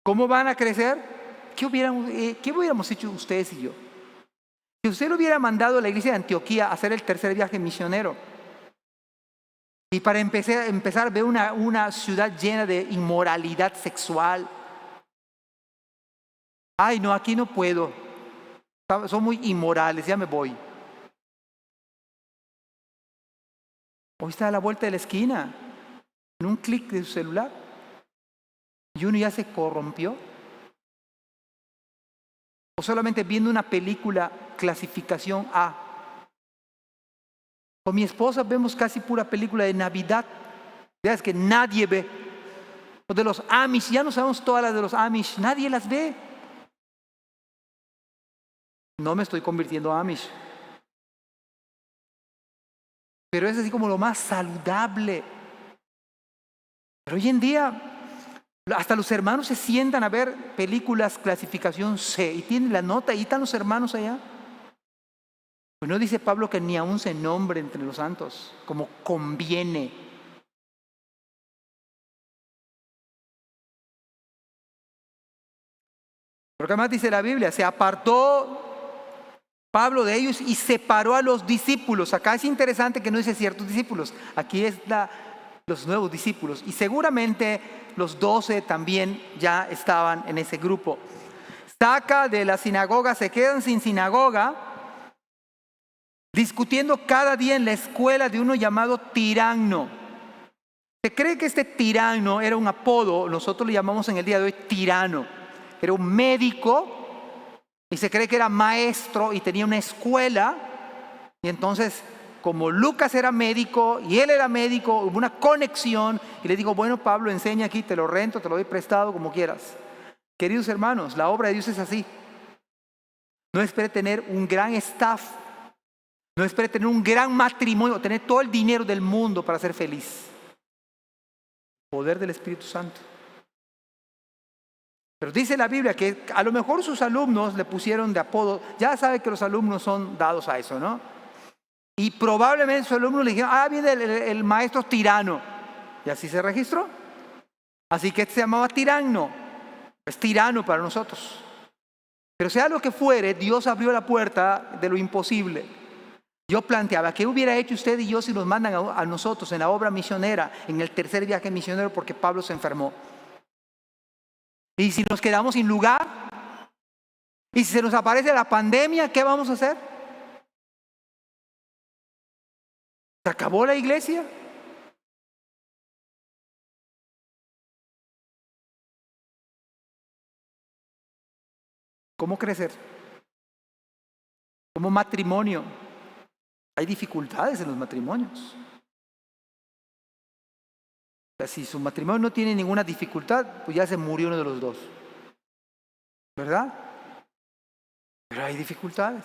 ¿Cómo van a crecer? ¿Qué hubiéramos hecho ustedes y yo? Si usted lo hubiera mandado a la iglesia de Antioquía a hacer el 3er viaje misionero, y para empezar a ver una ciudad llena de inmoralidad sexual. Ay, no, aquí no puedo. Son muy inmorales, ya me voy. Hoy está a la vuelta de la esquina, en un clic de su celular. Y uno ya se corrompió. O solamente viendo una película clasificación A. Con mi esposa vemos casi pura película de Navidad. Ya es que nadie ve. O de los Amish, ya no sabemos todas las de los Amish, nadie las ve. No me estoy convirtiendo a Amish. Pero es así como lo más saludable. Pero hoy en día, hasta los hermanos se sientan a ver películas clasificación C y tienen la nota y están los hermanos allá. Pues no dice Pablo que ni aún se nombre entre los santos, como conviene. Pero ¿qué más dice la Biblia? Se apartó Pablo de ellos y separó a los discípulos. Acá es interesante que no dice ciertos discípulos. Aquí es los nuevos discípulos. Y seguramente los 12 también ya estaban en ese grupo. Saca de la sinagoga, se quedan sin sinagoga, discutiendo cada día en la escuela de uno llamado Tiranno. Se cree que este tirano era un apodo, nosotros le llamamos en el día de hoy tirano. Era un médico y se cree que era maestro y tenía una escuela. Y entonces, como Lucas era médico y él era médico, hubo una conexión y le dijo, bueno, Pablo, enseña aquí, te lo rento, te lo doy prestado, como quieras. Queridos hermanos, la obra de Dios es así. No espere tener un gran staff, no espere tener un gran matrimonio, tener todo el dinero del mundo para ser feliz. Poder del Espíritu Santo. Pero dice la Biblia que a lo mejor sus alumnos le pusieron de apodo. Ya sabe que los alumnos son dados a eso, ¿no? Y probablemente sus alumnos le dijeron, viene el maestro tirano. Y así se registró. Así que se llamaba tirano. Es tirano para nosotros. Pero sea lo que fuere, Dios abrió la puerta de lo imposible. Yo planteaba, ¿qué hubiera hecho usted y yo si nos mandan a nosotros en la obra misionera, en el tercer viaje misionero porque Pablo se enfermó? Y si nos quedamos sin lugar, y si se nos aparece la pandemia, ¿qué vamos a hacer? ¿Se acabó la iglesia? ¿Cómo crecer? ¿Cómo matrimonio? Hay dificultades en los matrimonios. O sea, si su matrimonio no tiene ninguna dificultad, pues ya se murió uno de los dos. ¿Verdad? Pero hay dificultades.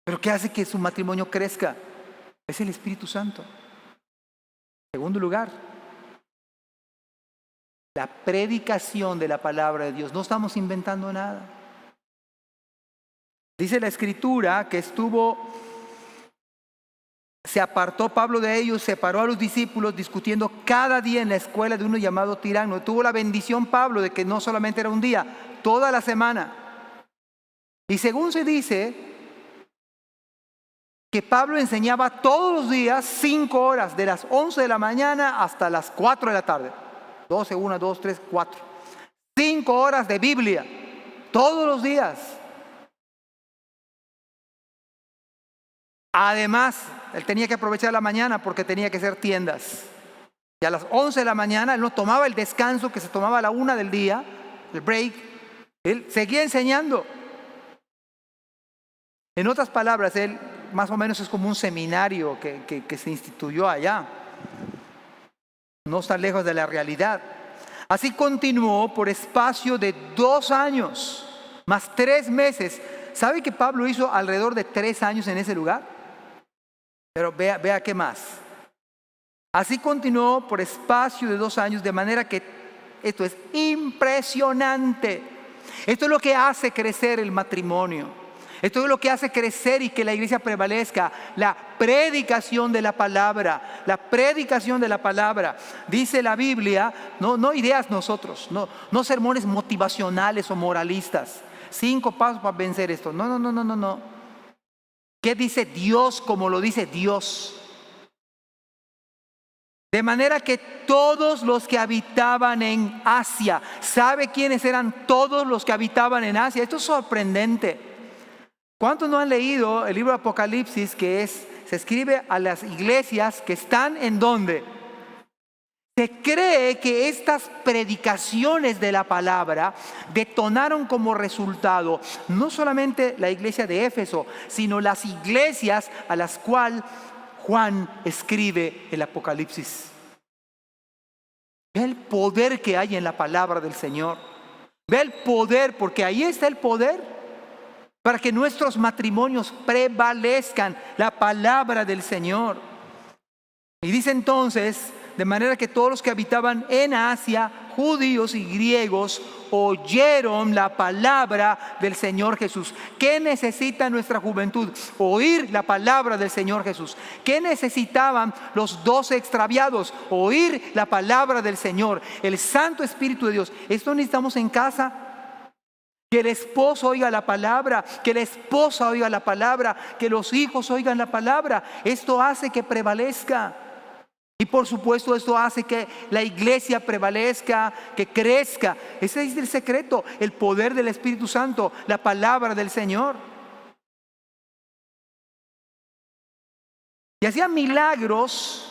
¿Pero qué hace que su matrimonio crezca? Es el Espíritu Santo. Segundo lugar, la predicación de la palabra de Dios. No estamos inventando nada. Dice la Escritura que se apartó Pablo de ellos, separó a los discípulos discutiendo cada día en la escuela de uno llamado tirano. Tuvo la bendición Pablo de que no solamente era un día, toda la semana. Y según se dice, que Pablo enseñaba todos los días 5 horas, de las 11 de la mañana hasta las 4 de la tarde. 12, 1, 2, 3, 4. 5 horas de Biblia, todos los días. Además, él tenía que aprovechar la mañana porque tenía que hacer tiendas. Y a las 11 de la mañana él no tomaba el descanso que se tomaba a la 1 del día, el break. Él seguía enseñando. En otras palabras, él más o menos es como un seminario que se instituyó allá. No está lejos de la realidad. Así continuó por espacio de 2 años, más 3 meses. ¿Sabe que Pablo hizo alrededor de 3 años en ese lugar? Pero vea qué más. Así continuó por espacio de 2 años, de manera que esto es impresionante. Esto es lo que hace crecer el matrimonio. Esto es lo que hace crecer y que la iglesia prevalezca. La predicación de la palabra. La predicación de la palabra. Dice la Biblia, no ideas nosotros, no sermones motivacionales o moralistas. 5 pasos para vencer esto. No. ¿Qué dice Dios como lo dice Dios? De manera que todos los que habitaban en Asia, ¿sabe quiénes eran todos los que habitaban en Asia? Esto es sorprendente. ¿Cuántos no han leído el libro de Apocalipsis se escribe a las iglesias que están en dónde? Se cree que estas predicaciones de la palabra detonaron como resultado no solamente la iglesia de Éfeso, sino las iglesias a las cuales Juan escribe el Apocalipsis. Ve el poder que hay en la palabra del Señor. Ve el poder, porque ahí está el poder para que nuestros matrimonios prevalezcan, la palabra del Señor. Y dice entonces, de manera que todos los que habitaban en Asia, judíos y griegos, oyeron la palabra del Señor Jesús. ¿Qué necesita nuestra juventud? Oír la palabra del Señor Jesús. ¿Qué necesitaban los 12 extraviados? Oír la palabra del Señor, el Santo Espíritu de Dios. Esto necesitamos en casa. Que el esposo oiga la palabra, que la esposa oiga la palabra, que los hijos oigan la palabra. Esto hace que prevalezca. Y por supuesto esto hace que la iglesia prevalezca, que crezca. Ese es el secreto, el poder del Espíritu Santo, la palabra del Señor. Y hacía milagros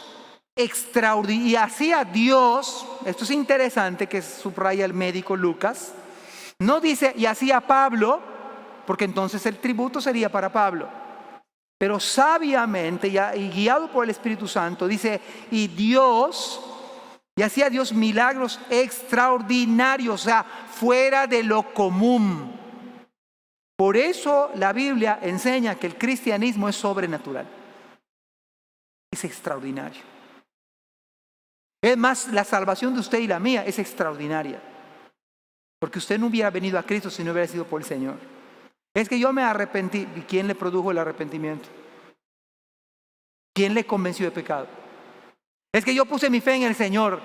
extraordinario. Y hacía Dios, esto es interesante que subraya el médico Lucas, no dice y hacía Pablo, porque entonces el tributo sería para Pablo. Pero sabiamente y guiado por el Espíritu Santo, dice, y hacía Dios milagros extraordinarios, o sea, fuera de lo común. Por eso la Biblia enseña que el cristianismo es sobrenatural, es extraordinario. Es más, la salvación de usted y la mía es extraordinaria, porque usted no hubiera venido a Cristo si no hubiera sido por el Señor. Es que yo me arrepentí. ¿Y quién le produjo el arrepentimiento? ¿Quién le convenció de pecado? Es que yo puse mi fe en el Señor.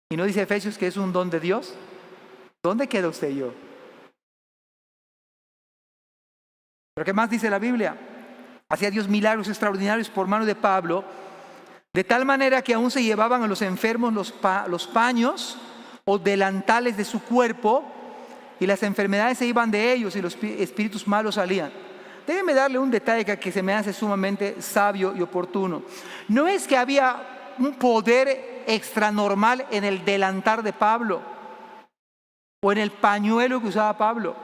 ¿Y no dice Efesios que es un don de Dios? ¿Dónde queda usted y yo? ¿Pero qué más dice la Biblia? Hacía Dios milagros extraordinarios por mano de Pablo, de tal manera que aún se llevaban a los enfermos los paños o delantales de su cuerpo, y las enfermedades se iban de ellos y los espíritus malos salían. Déjeme darle un detalle que se me hace sumamente sabio y oportuno. No es que había un poder extranormal en el delantar de Pablo o en el pañuelo que usaba Pablo.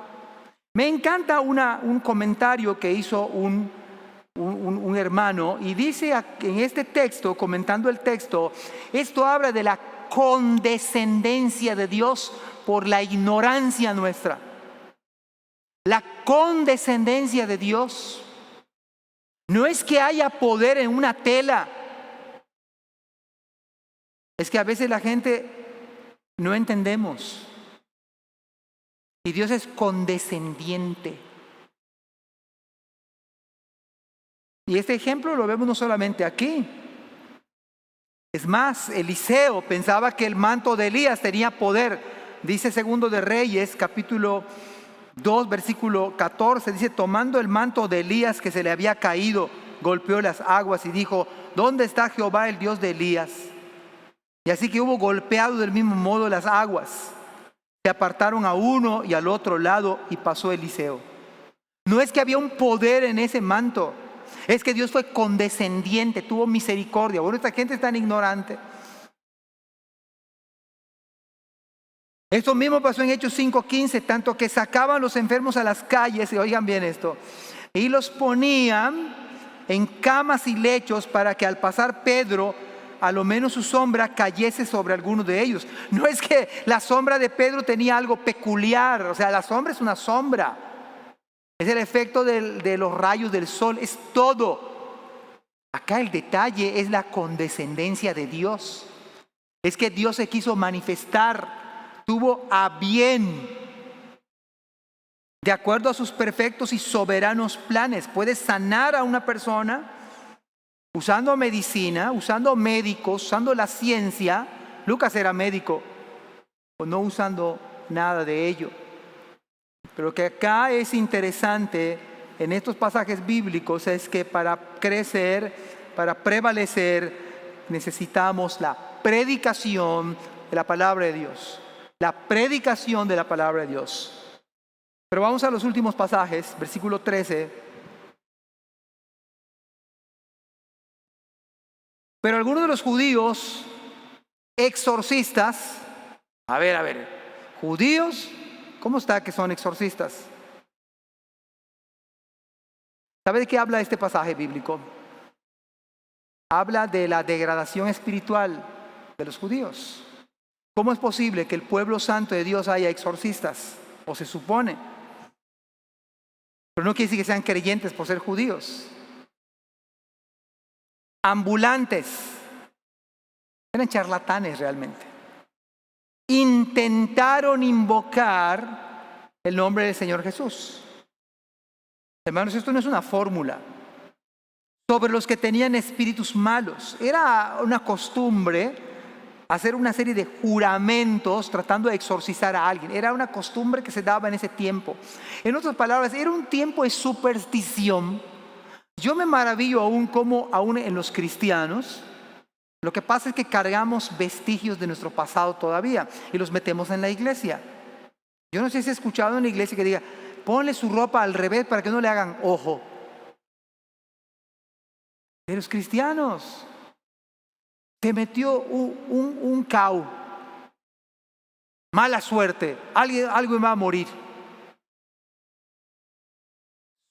Me encanta un comentario que hizo un hermano, y dice en este texto, comentando el texto, esto habla de la condescendencia de Dios por la ignorancia nuestra. La condescendencia de Dios no es que haya poder en una tela, es que a veces la gente no entendemos, y Dios es condescendiente. Y este ejemplo lo vemos no solamente aquí. Es más, Eliseo pensaba que el manto de Elías tenía poder. Dice Segundo de Reyes, capítulo 2, versículo 14, dice, tomando el manto de Elías que se le había caído, golpeó las aguas y dijo, ¿dónde está Jehová, el Dios de Elías? Y así que hubo golpeado del mismo modo las aguas. Se apartaron a uno y al otro lado y pasó Eliseo. No es que había un poder en ese manto, es que Dios fue condescendiente, tuvo misericordia. Bueno, esta gente es tan ignorante. Esto mismo pasó en Hechos 5:15, tanto que sacaban los enfermos a las calles, y oigan bien esto, y los ponían en camas y lechos para que al pasar Pedro, a lo menos su sombra cayese sobre alguno de ellos. No es que la sombra de Pedro tenía algo peculiar, o sea, la sombra es una sombra. Es el efecto de los rayos del sol, es todo. Acá el detalle es la condescendencia de Dios. Es que Dios se quiso manifestar, tuvo a bien, de acuerdo a sus perfectos y soberanos planes. Puede sanar a una persona usando medicina, usando médicos, usando la ciencia. Lucas era médico, o no usando nada de ello. Pero que acá es interesante en estos pasajes bíblicos es que para crecer, para prevalecer, necesitamos la predicación de la palabra de Dios. La predicación de la palabra de Dios. Pero vamos a los últimos pasajes, versículo 13. Pero algunos de los judíos exorcistas, a ver, judíos, ¿cómo está que son exorcistas? ¿Sabe de qué habla este pasaje bíblico? Habla de la degradación espiritual de los judíos. ¿Cómo es posible que el pueblo santo de Dios haya exorcistas? O se supone. Pero no quiere decir que sean creyentes por ser judíos. Ambulantes. Eran charlatanes realmente. Intentaron invocar el nombre del Señor Jesús. Hermanos, esto no es una fórmula. Sobre los que tenían espíritus malos. Era una costumbre hacer una serie de juramentos tratando de exorcizar a alguien. Era una costumbre que se daba en ese tiempo. En otras palabras, era un tiempo de superstición. Yo me maravillo aún en los cristianos. Lo que pasa es que cargamos vestigios de nuestro pasado todavía y los metemos en la iglesia. Yo no sé si he escuchado en la iglesia que diga, ponle su ropa al revés para que no le hagan ojo. De los cristianos. se metió un cau, mala suerte, algo va a morir.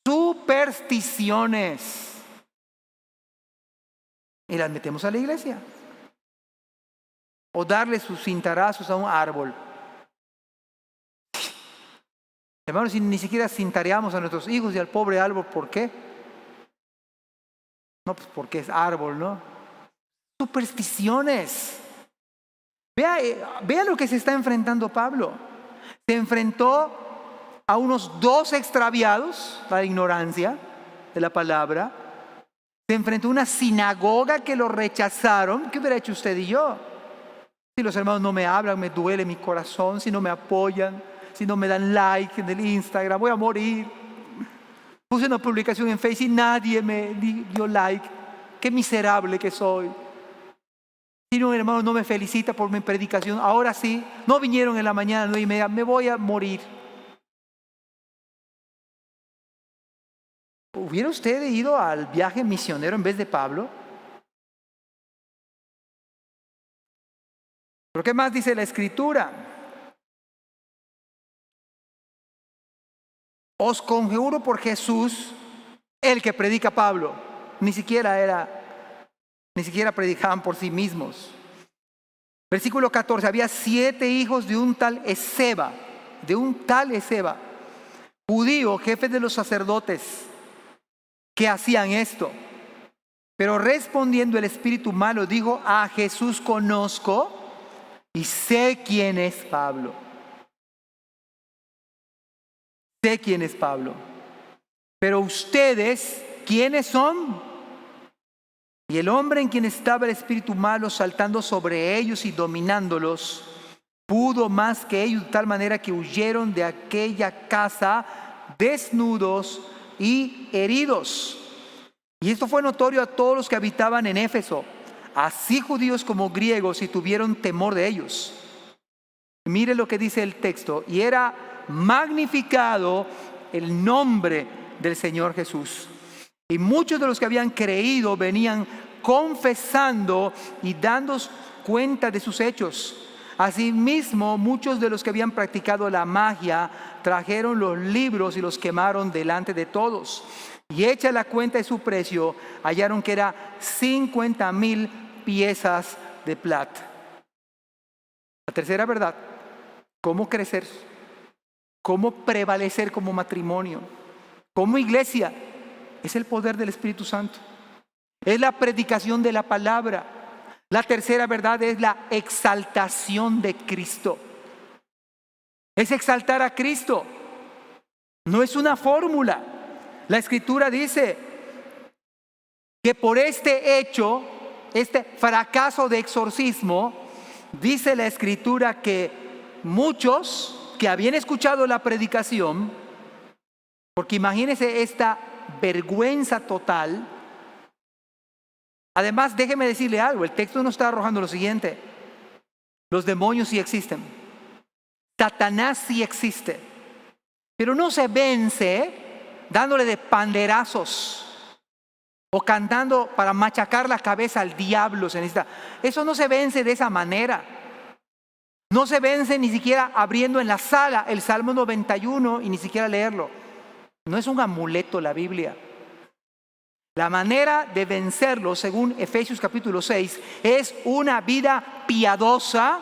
Supersticiones. Y las metemos a la iglesia. O darle sus cintarazos a un árbol. Hermanos, si ni siquiera cintareamos a nuestros hijos y al pobre árbol, ¿por qué? No, pues porque es árbol, ¿no? Supersticiones. Vea lo que se está enfrentando Pablo. Se enfrentó a unos 2 extraviados, la ignorancia de la palabra. Se enfrentó a una sinagoga que lo rechazaron. ¿Qué hubiera hecho usted y yo? Si los hermanos no me hablan, me duele mi corazón. Si no me apoyan, si no me dan like en el Instagram, voy a morir. Puse una publicación en Facebook y nadie me dio like. Qué miserable que soy. Si no, hermano, no me felicita por mi predicación. Ahora sí, no vinieron en la mañana a 9:30, me voy a morir. ¿Hubiera usted ido al viaje misionero en vez de Pablo? ¿Pero qué más dice la Escritura? Os conjuro por Jesús, el que predica Pablo. Ni siquiera predicaban por sí mismos. Versículo 14, había 7 hijos de un tal Esceva, judío, jefe de los sacerdotes, que hacían esto. Pero respondiendo el espíritu malo, dijo: a Jesús conozco y sé quién es Pablo. Sé quién es Pablo. Pero ustedes, ¿quiénes son? Y el hombre en quien estaba el espíritu malo saltando sobre ellos y dominándolos, pudo más que ellos, de tal manera que huyeron de aquella casa desnudos y heridos. Y esto fue notorio a todos los que habitaban en Éfeso, así judíos como griegos, y tuvieron temor de ellos. Mire lo que dice el texto: y era magnificado el nombre del Señor Jesús. Y muchos de los que habían creído venían confesando y dando cuenta de sus hechos. Asimismo, muchos de los que habían practicado la magia trajeron los libros y los quemaron delante de todos. Y hecha la cuenta de su precio, hallaron que era 50,000 piezas de plata. La tercera verdad: cómo crecer, cómo prevalecer como matrimonio, como iglesia, es el poder del Espíritu Santo. Es la predicación de la palabra. La tercera verdad es la exaltación de Cristo. Es exaltar a Cristo. No es una fórmula. La Escritura dice que por este hecho, este fracaso de exorcismo, dice la Escritura que muchos que habían escuchado la predicación, porque imagínense esta vergüenza total. Además, déjeme decirle algo, el texto nos está arrojando lo siguiente: los demonios sí existen, Satanás sí existe, pero no se vence dándole de panderazos o cantando para machacar la cabeza al diablo. Eso no se vence de esa manera. No se vence ni siquiera abriendo en la sala el Salmo 91 y ni siquiera leerlo. No es un amuleto la Biblia. La manera de vencerlo, según Efesios capítulo 6, es una vida piadosa,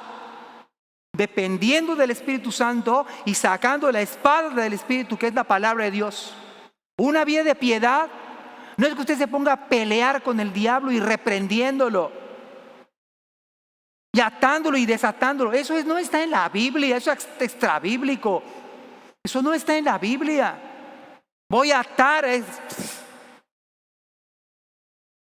dependiendo del Espíritu Santo y sacando la espada del Espíritu, que es la palabra de Dios. Una vida de piedad no es que usted se ponga a pelear con el diablo y reprendiéndolo y atándolo y desatándolo. Eso no está en la Biblia, eso es extrabíblico. Eso no está en la Biblia. Voy a atar.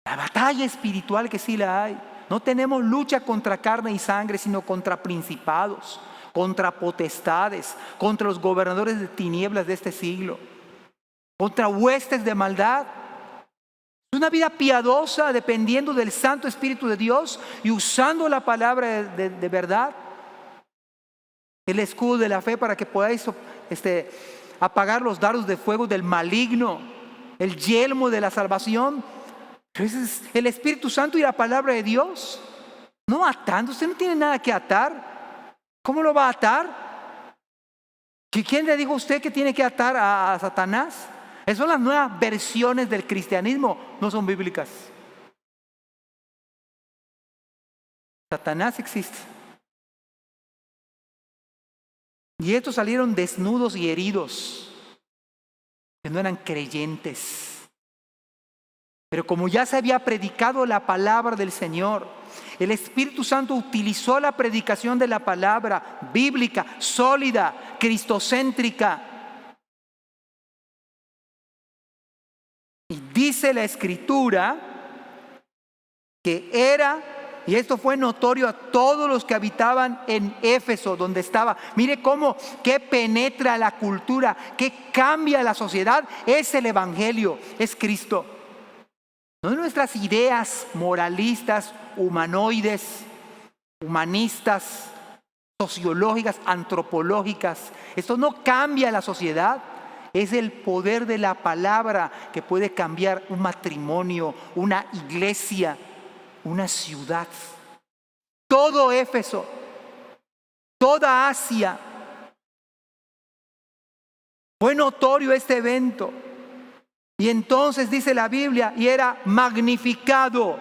La batalla espiritual que sí la hay. No tenemos lucha contra carne y sangre, sino contra principados, contra potestades, contra los gobernadores de tinieblas de este siglo, contra huestes de maldad. Es una vida piadosa, dependiendo del Santo Espíritu de Dios y usando la palabra de verdad, el escudo de la fe, para que podáis apagar los dardos de fuego del maligno, el yelmo de la salvación. Ese es el Espíritu Santo y la palabra de Dios. No atando, usted no tiene nada que atar. ¿Cómo lo va a atar? ¿Quién le dijo a usted que tiene que atar a Satanás? Esas son las nuevas versiones del cristianismo, no son bíblicas. Satanás existe. Y estos salieron desnudos y heridos, que no eran creyentes. Pero como ya se había predicado la palabra del Señor, el Espíritu Santo utilizó la predicación de la palabra bíblica, sólida, cristocéntrica. Y dice la Escritura que era, y esto fue notorio a todos los que habitaban en Éfeso, donde estaba. Mire cómo, que penetra la cultura, que cambia la sociedad. Es el Evangelio, es Cristo. No nuestras ideas moralistas, humanoides, humanistas, sociológicas, antropológicas. Esto no cambia la sociedad. Es el poder de la palabra que puede cambiar un matrimonio, una iglesia, una ciudad. Todo Éfeso, toda Asia. Fue notorio este evento. Y entonces dice la Biblia, y era magnificado.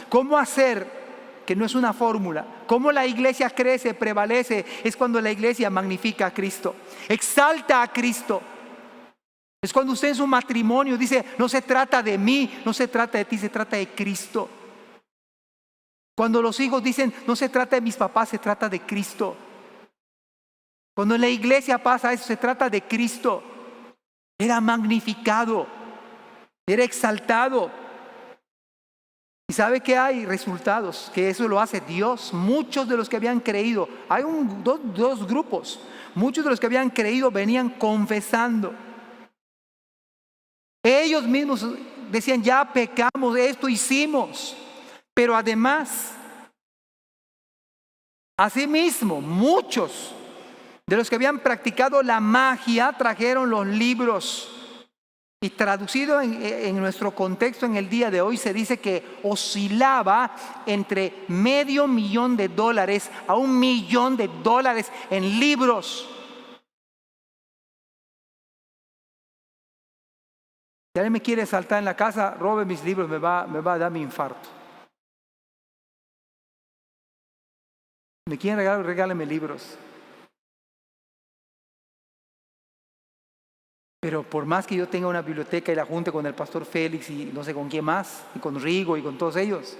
¿Cómo hacer? Que no es una fórmula. ¿Cómo la iglesia crece, prevalece? Es cuando la iglesia magnifica a Cristo, exalta a Cristo. Es cuando usted en su matrimonio dice, no se trata de mí, no se trata de ti, se trata de Cristo. Cuando los hijos dicen, no se trata de mis papás, se trata de Cristo. Cuando en la iglesia pasa eso, se trata de Cristo. Era magnificado, era exaltado. ¿Y sabe que hay resultados? Que eso lo hace Dios. Muchos de los que habían creído, hay dos grupos. Muchos de los que habían creído venían confesando. Ellos mismos decían, ya pecamos, esto hicimos. Pero además, asimismo, muchos de los que habían practicado la magia trajeron los libros. Y traducido en nuestro contexto en el día de hoy se dice que oscilaba entre $500,000 a $1,000,000 en libros. Si alguien me quiere saltar en la casa, robe mis libros, me va a dar mi infarto. ¿Me quieren regalar? Regáleme libros. Pero por más que yo tenga una biblioteca y la junte con el pastor Félix y no sé con quién más, y con Rigo y con todos ellos,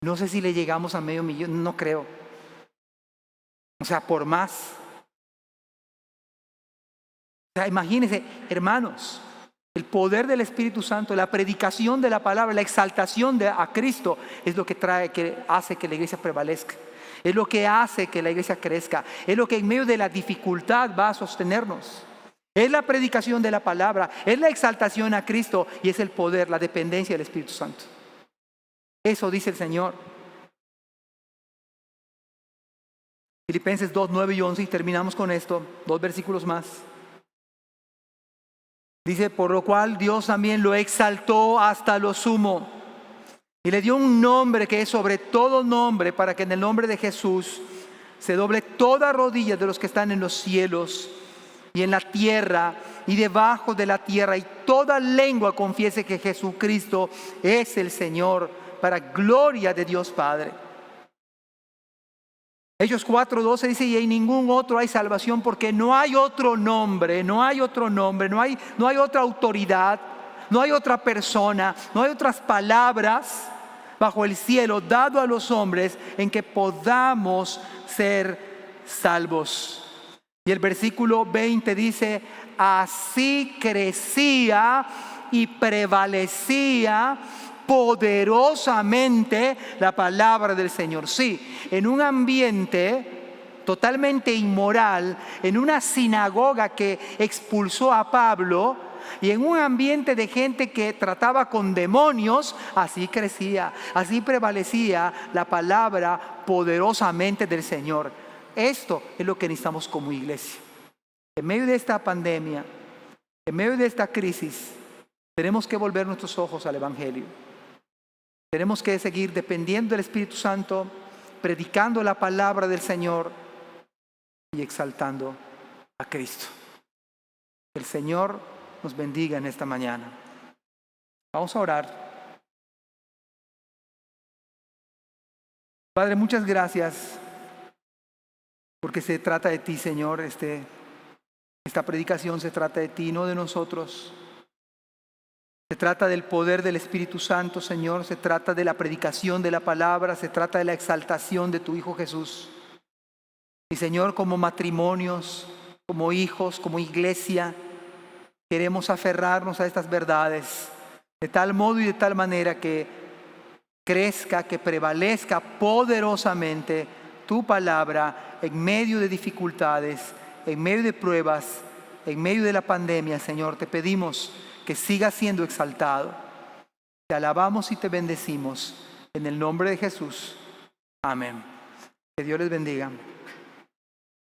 no sé si le llegamos a $500,000, no creo. O sea, por más. O sea, imagínense, hermanos, el poder del Espíritu Santo, la predicación de la palabra, la exaltación a Cristo es lo que hace que la iglesia prevalezca. Es lo que hace que la iglesia crezca. Es lo que en medio de la dificultad va a sostenernos. Es la predicación de la palabra, es la exaltación a Cristo y es el poder, la dependencia del Espíritu Santo. Eso dice el Señor. Filipenses 2, 9 y 11, y terminamos con esto, 2 versículos más. Dice, por lo cual Dios también lo exaltó hasta lo sumo y le dio un nombre que es sobre todo nombre, para que en el nombre de Jesús se doble toda rodilla de los que están en los cielos y en la tierra y debajo de la tierra, y toda lengua confiese que Jesucristo es el Señor, para gloria de Dios Padre. Hechos 4:12 dice, y en ningún otro hay salvación, porque no hay otro nombre, no hay otro nombre, no hay otra autoridad, no hay otra persona, no hay otras palabras bajo el cielo dado a los hombres en que podamos ser salvos. Y el versículo 20 dice, así crecía y prevalecía poderosamente la palabra del Señor. Sí, en un ambiente totalmente inmoral, en una sinagoga que expulsó a Pablo y en un ambiente de gente que trataba con demonios, así crecía, así prevalecía la palabra poderosamente del Señor. Esto es lo que necesitamos como iglesia. En medio de esta pandemia, en medio de esta crisis, tenemos que volver nuestros ojos al Evangelio. Tenemos que seguir dependiendo del Espíritu Santo, predicando la palabra del Señor y exaltando a Cristo. Que el Señor nos bendiga en esta mañana. Vamos a orar. Padre, muchas gracias porque se trata de ti, Señor. Esta predicación se trata de ti, no de nosotros. Se trata del poder del Espíritu Santo, Señor. Se trata de la predicación de la palabra. Se trata de la exaltación de tu Hijo Jesús. Y Señor, como matrimonios, como hijos, como iglesia, queremos aferrarnos a estas verdades de tal modo y de tal manera que crezca, que prevalezca poderosamente tu palabra en medio de dificultades, en medio de pruebas, en medio de la pandemia. Señor, te pedimos que siga siendo exaltado. Te alabamos y te bendecimos en el nombre de Jesús. Amén. Que Dios les bendiga.